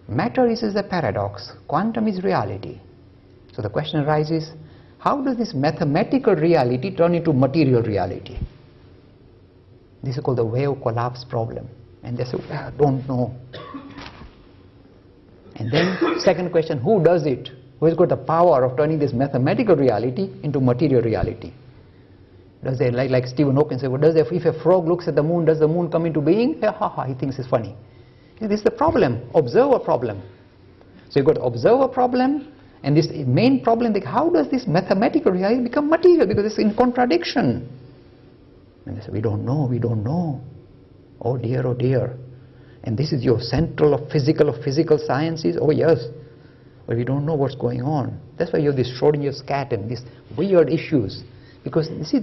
Matter is a paradox, quantum is reality. So the question arises, how does this mathematical reality turn into material reality? This is called the wave collapse problem. And they say, I don't know. And then, second question, who does it? Who has got the power of turning this mathematical reality into material reality? Does they, like Stephen Hawking said, well, if a frog looks at the moon, does the moon come into being? Ha ha ha, he thinks it's funny. This is the problem, observer problem. So you've got observer problem, and this main problem, how does this mathematical reality become material? Because it's in contradiction. And they say, we don't know. Oh dear, oh dear. And this is your central of physical sciences? Oh yes. But we don't know what's going on. That's why you have this Schrodinger's cat and these weird issues. Because you see,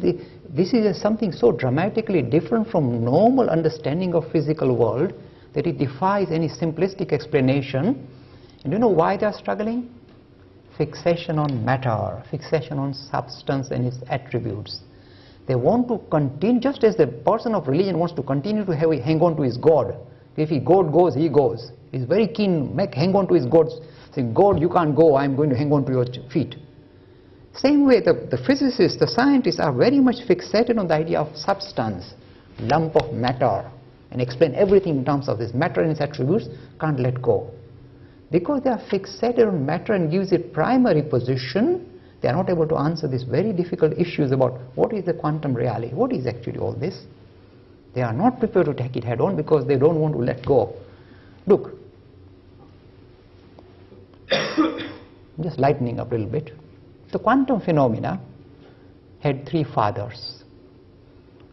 this is something so dramatically different from normal understanding of physical world that it defies any simplistic explanation. And do you know why they are struggling? Fixation on matter, fixation on substance and its attributes. They want to continue, just as the person of religion wants to continue to hang on to his God. If God goes, he goes. He's very keen, hang on to his God, saying, God, you can't go, I'm going to hang on to your feet. Same way, the physicists, the scientists are very much fixated on the idea of substance, lump of matter, and explain everything in terms of this matter and its attributes, can't let go. Because they are fixated on matter and gives it primary position, they are not able to answer these very difficult issues about what is the quantum reality, what is actually all this. They are not prepared to take it head on because they don't want to let go. Look, just lightening up a little bit. The quantum phenomena had three fathers.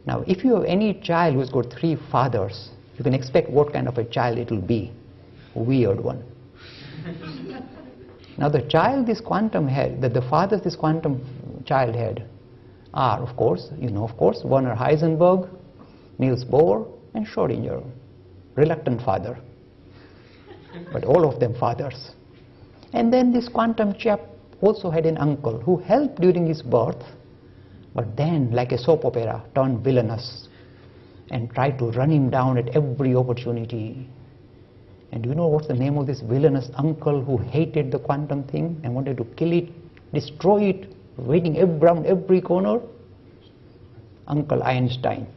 Now, if you have any child who's got three fathers, you can expect what kind of a child it will be. A weird one. Now, the child this quantum had, the fathers this quantum child had are, of course, Werner Heisenberg, Niels Bohr, and Schrodinger. Reluctant father. But all of them fathers. And then this quantum chap also had an uncle who helped during his birth, but then, like a soap opera, turned villainous and tried to run him down at every opportunity. And do you know what's the name of this villainous uncle who hated the quantum thing and wanted to kill it, destroy it, waiting around every corner? Uncle Einstein.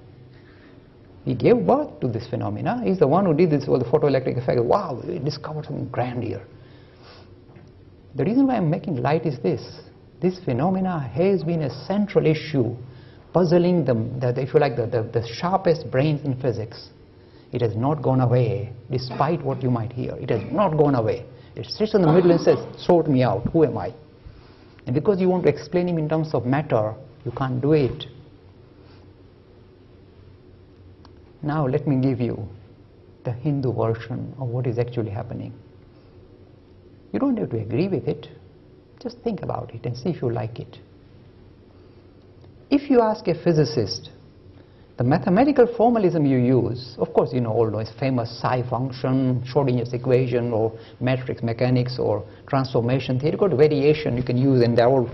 He gave birth to this phenomena. He's the one who did this for the photoelectric effect. Wow, we discovered something grand here. The reason why I'm making light is this. This phenomena has been a central issue, puzzling the sharpest brains in physics. It has not gone away, despite what you might hear. It has not gone away. It sits in the middle and says, sort me out, who am I? And because you want to explain him in terms of matter, you can't do it. Now let me give you the Hindu version of what is actually happening. You don't have to agree with it. Just think about it and see if you like it. if you ask a physicist, the mathematical formalism you use, of course you know all those famous psi function, Schrodinger's equation, or matrix mechanics, or transformation theory. You've got variation you can use, and they're all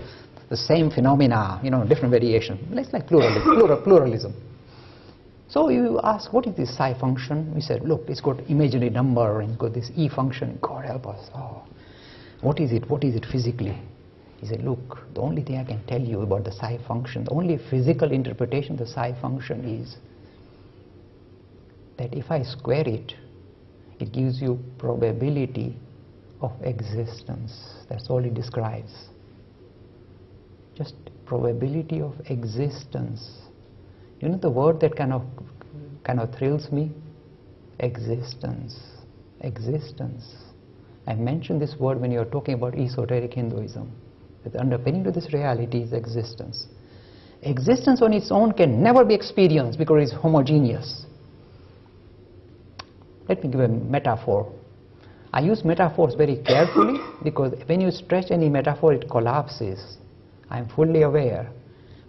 the same phenomena, you know, different variation. It's like pluralism. So you ask, what is this psi function? We said, look, it's got imaginary number, and it's got this E function. God help us. Oh, what is it? What is it physically? He said, look, the only thing I can tell you about the psi function, the only physical interpretation of the psi function is that if I square it, it gives you probability of existence. That's all it describes. Just probability of existence. You know the word that kind of thrills me? Existence. Existence. I mentioned this word when you were talking about esoteric Hinduism. The underpinning to this reality is existence. Existence on its own can never be experienced because it's homogeneous. Let me give a metaphor. I use metaphors very carefully because when you stretch any metaphor, it collapses. I'm fully aware.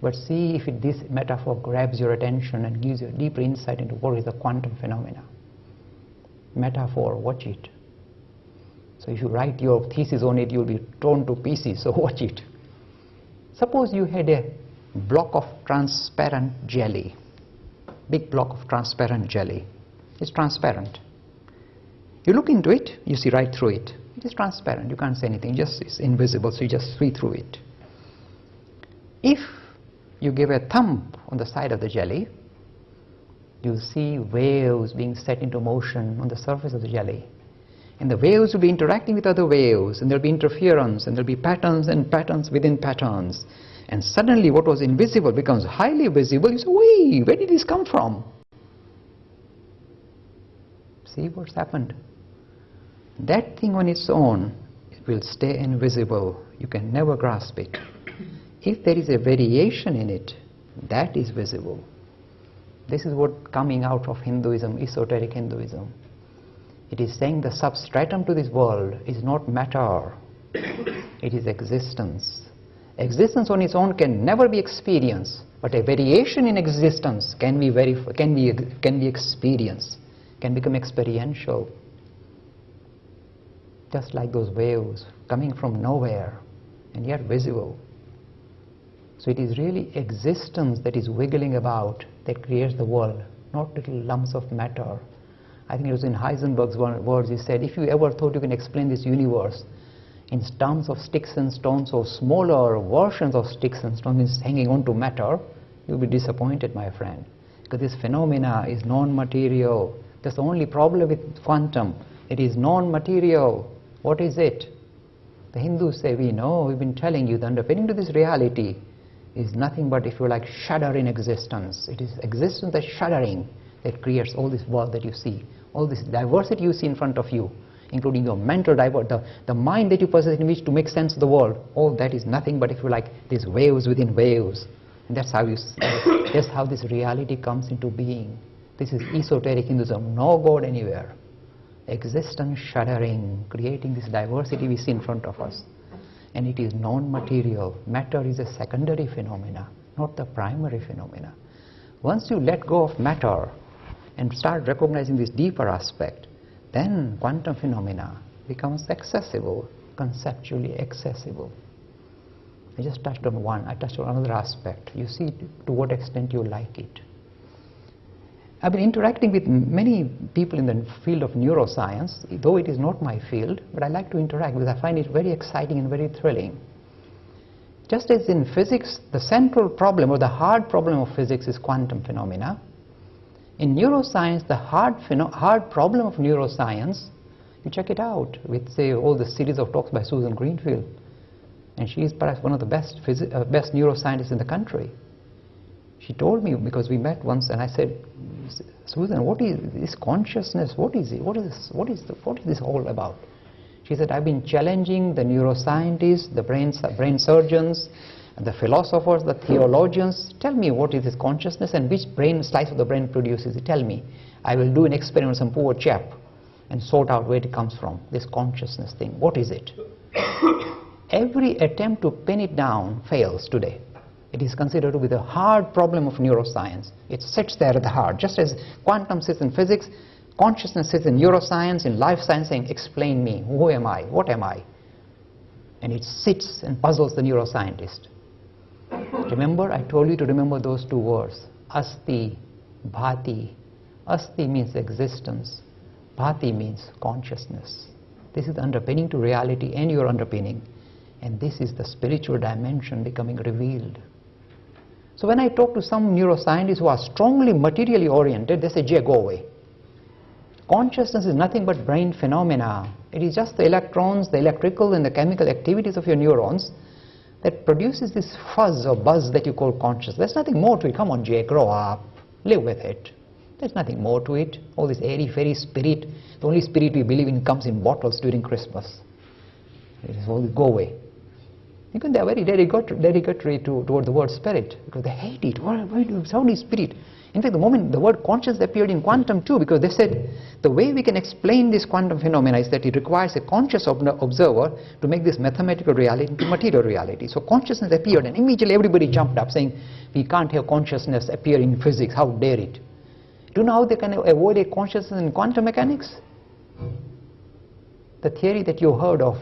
But see if this metaphor grabs your attention and gives you a deeper insight into what is the quantum phenomena. Metaphor, watch it. So if you write your thesis on it, you'll be torn to pieces, so watch it. Suppose you had a block of transparent jelly, big block of transparent jelly. It's transparent. You look into it, you see right through it. It is transparent, you can't say anything, just it's invisible, so you just see through it. If you give a thumb on the side of the jelly, you'll see waves being set into motion on the surface of the jelly. And the waves will be interacting with other waves, and there'll be interference, and there'll be patterns and patterns within patterns. And suddenly what was invisible becomes highly visible. You say, wait, where did this come from? See what's happened? That thing on its own, it will stay invisible. You can never grasp it. If there is a variation in it, that is visible. This is what coming out of Hinduism, esoteric Hinduism. It is saying the substratum to this world is not matter, it is existence. Existence on its own can never be experienced, but a variation in existence can be experienced, can become experiential. Just like those waves coming from nowhere and yet visible. So it is really existence that is wiggling about that creates the world, not little lumps of matter. I think it was in Heisenberg's words, he said, if you ever thought you can explain this universe in terms of sticks and stones or smaller versions of sticks and stones hanging on to matter, you'll be disappointed, my friend. Because this phenomena is non-material. That's the only problem with quantum. It is non-material. What is it? The Hindus say, we know, we've been telling you, the underpinning to this reality is nothing but, if you like, shudder in existence. It is existence that's shuddering that creates all this world that you see, all this diversity you see in front of you, including your mental diversity, the mind that you possess in which to make sense of the world. All that is nothing but, if you like, these waves within waves. And that's how that's how this reality comes into being. This is esoteric Hinduism. No God anywhere. Existence shuddering, creating this diversity we see in front of us. And it is non-material. Matter is a secondary phenomena, not the primary phenomena. Once you let go of matter and start recognizing this deeper aspect, then quantum phenomena becomes accessible, conceptually accessible. I just touched on one, I touched on another aspect. You see to what extent you like it. I've been interacting with many people in the field of neuroscience, though it is not my field, but I like to interact because I find it very exciting and very thrilling. Just as in physics, the central problem or the hard problem of physics is quantum phenomena, in neuroscience, the hard problem of neuroscience, you check it out with, say, all the series of talks by Susan Greenfield. And she is perhaps one of the best neuroscientists in the country. She told me, because we met once, and I said, Susan, what is this consciousness? What is it? What is this all about? She said, I've been challenging the neuroscientists, the brain surgeons, the philosophers, the theologians. Tell me what is this consciousness and which brain slice of the brain produces it. Tell me. I will do an experiment with some poor chap and sort out where it comes from, this consciousness thing. What is it? Every attempt to pin it down fails today. It is considered to be the hard problem of neuroscience. It sits there at the heart. Just as quantum sits in physics, consciousness sits in neuroscience, in life science, saying, explain me, who am I, what am I? And it sits and puzzles the neuroscientist. Remember, I told you to remember those two words, asti, bhati. Asti means existence, bhati means consciousness. This is the underpinning to reality and your underpinning. And this is the spiritual dimension becoming revealed. So when I talk to some neuroscientists who are strongly materially oriented, they say, Jay, go away. Consciousness is nothing but brain phenomena. It is just the electrons, the electrical and the chemical activities of your neurons that produces this fuzz or buzz that you call consciousness. There's nothing more to it. Come on, Jay, grow up, live with it. There's nothing more to it. All this airy-fairy spirit, the only spirit we believe in comes in bottles during Christmas. It is all, go away. Because they are very derogatory toward the word spirit, because they hate it. Why do you sound spirit? In fact, the moment the word conscious appeared in quantum too, because they said the way we can explain this quantum phenomena is that it requires a conscious observer to make this mathematical reality into material reality. So consciousness appeared, and immediately everybody jumped up saying, we can't have consciousness appear in physics, how dare it? Do you know how they can avoid a consciousness in quantum mechanics? The theory that you heard of,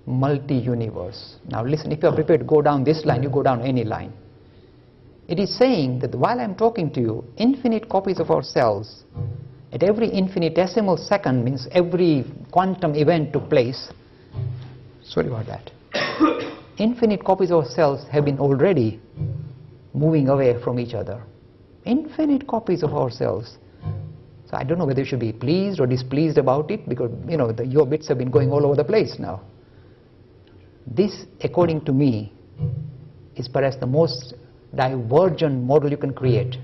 multi-universe. Now listen, if you are prepared to go down this line, you go down any line. It is saying that while I am talking to you, infinite copies of ourselves, at every infinitesimal second, means every quantum event took place. Sorry about that. Infinite copies of ourselves have been already moving away from each other. Infinite copies of ourselves. So I don't know whether you should be pleased or displeased about it, because your bits have been going all over the place now. This, according to me, is perhaps the most divergent model you can create.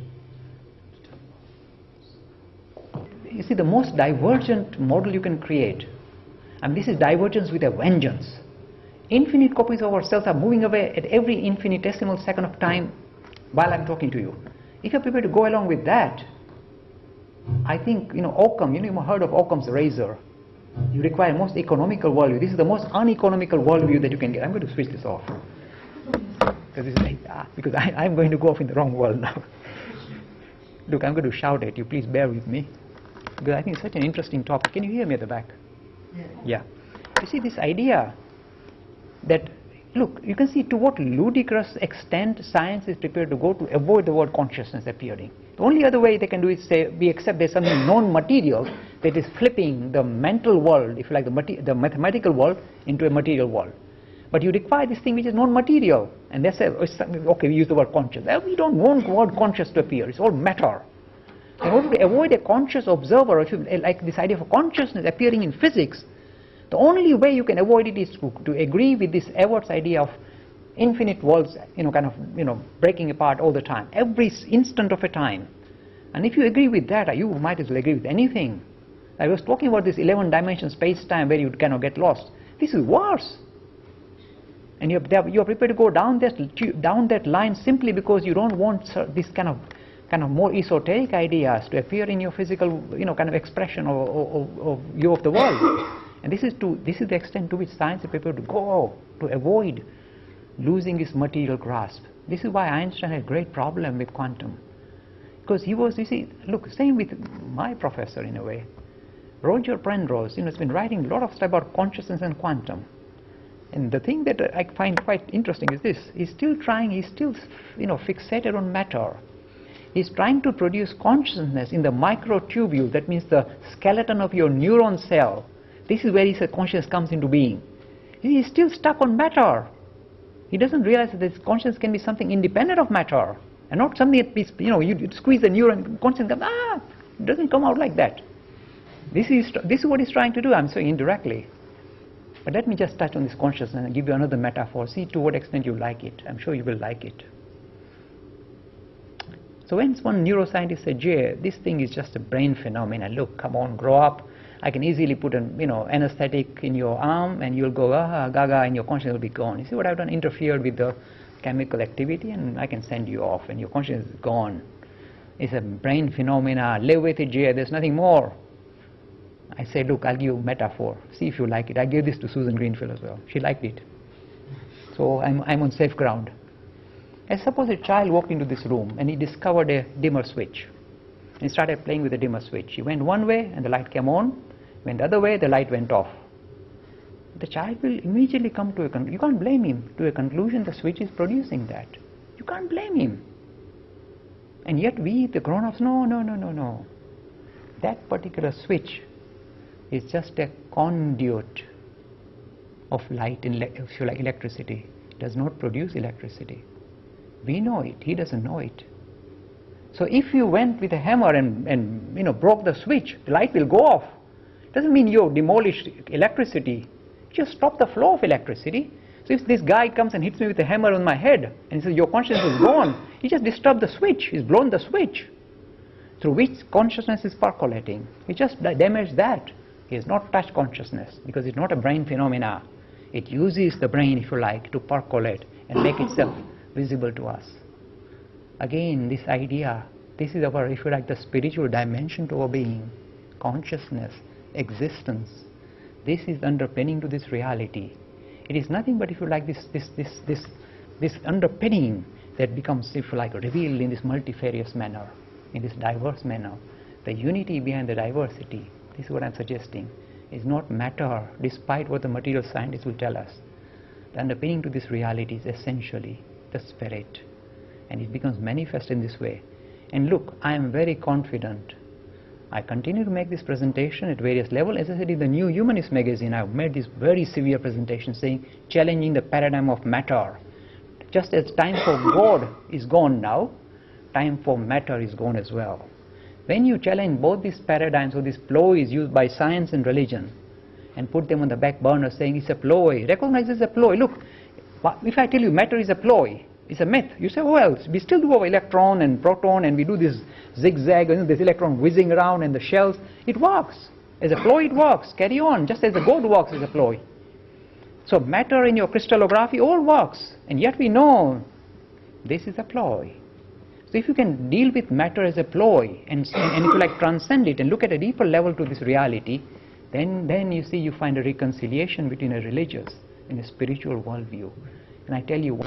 You see, the most divergent model you can create, and this is divergence with a vengeance. Infinite copies of ourselves are moving away at every infinitesimal second of time while I'm talking to you. If you're prepared to go along with that, I think, Occam, you've heard of Occam's razor. You require most economical worldview. This is the most uneconomical worldview that you can get. I'm going to switch this off. Because I'm going to go off in the wrong world now. Look, I'm going to shout at you. Please bear with me. Because I think it's such an interesting topic. Can you hear me at the back? Yeah. You see this idea that, look, you can see to what ludicrous extent science is prepared to go to avoid the word consciousness appearing. The only other way they can do is say, we accept there's something non-material that is flipping the mental world, if you like, the mathematical world into a material world. But you require this thing which is non-material. And they say, okay, we use the word conscious. We don't want the word conscious to appear. It's all matter. In order to avoid a conscious observer, if you like this idea of consciousness appearing in physics, the only way you can avoid it is to agree with this Evarts idea of infinite worlds, breaking apart all the time, every instant of a time. And if you agree with that, you might as well agree with anything. I was talking about this 11-dimension space-time where you cannot get lost. This is worse. And you're prepared to go down that line simply because you don't want this kind of more esoteric ideas to appear in your physical, kind of expression of view of the world. And this is the extent to which science is prepared to go to avoid losing its material grasp. This is why Einstein had a great problem with quantum. Because he was, look, same with my professor in a way. Roger Penrose, has been writing a lot of stuff about consciousness and quantum. And the thing that I find quite interesting is this. He's still fixated on matter. He's trying to produce consciousness in the microtubule, that means the skeleton of your neuron cell. This is where he says consciousness comes into being. He's still stuck on matter. He doesn't realize that this consciousness can be something independent of matter, and not something that is, you squeeze the neuron, consciousness comes, it doesn't come out like that. This is what he's trying to do, I'm saying indirectly. But let me just touch on this consciousness and give you another metaphor. See to what extent you like it. I'm sure you will like it. So when one neuroscientist said, Jay, this thing is just a brain phenomenon. Look, come on, grow up. I can easily put an anesthetic in your arm and you'll go gaga and your consciousness will be gone. You see what I've done? Interfered with the chemical activity and I can send you off and your consciousness is gone. It's a brain phenomena. Live with it, Jay. There's nothing more. I said, look, I'll give you a metaphor. See if you like it. I gave this to Susan Greenfield as well. She liked it. So I'm on safe ground. And suppose a child walked into this room and he discovered a dimmer switch. And he started playing with the dimmer switch. He went one way and the light came on, went the other way, the light went off. The child will immediately come to a you can't blame him, to a conclusion the switch is producing that. You can't blame him. And yet we, the grown-ups, no. That particular switch is just a conduit of light and if you like electricity. It does not produce electricity. We know it, he doesn't know it. So if you went with a hammer and broke the switch, the light will go off. It doesn't mean you demolished electricity. You just stop the flow of electricity. So if this guy comes and hits me with a hammer on my head and says your consciousness is gone, he just disturbed the switch, he's blown the switch through which consciousness is percolating. He just damaged that. He has not touched consciousness because it's not a brain phenomena. It uses the brain, if you like, to percolate and make itself visible to us. Again, this idea, this is our, if you like, the spiritual dimension to our being, consciousness, existence. This is underpinning to this reality. It is nothing but, if you like, this underpinning that becomes, if you like, revealed in this multifarious manner, in this diverse manner. The unity behind the diversity, this is what I'm suggesting, is not matter, despite what the material scientists will tell us. The underpinning to this reality is essentially the spirit, and it becomes manifest in this way. And look, I am very confident. I continue to make this presentation at various levels. As I said, in the New Humanist magazine, I've made this very severe presentation saying, challenging the paradigm of matter. Just as time for God is gone now, time for matter is gone as well. When you challenge both these paradigms, or this ploy is used by science and religion, and put them on the back burner saying it's a ploy, recognize it's a ploy. Look, if I tell you matter is a ploy, it's a myth, you say, well, we still do our electron and proton and we do this zigzag, this electron whizzing around and the shells. It works. As a ploy it works. Carry on, just as the God works as a ploy. So matter in your crystallography all works, and yet we know this is a ploy. So if you can deal with matter as a ploy and if you like transcend it and look at a deeper level to this reality, then you see you find a reconciliation between a religious and a spiritual worldview. And I tell you,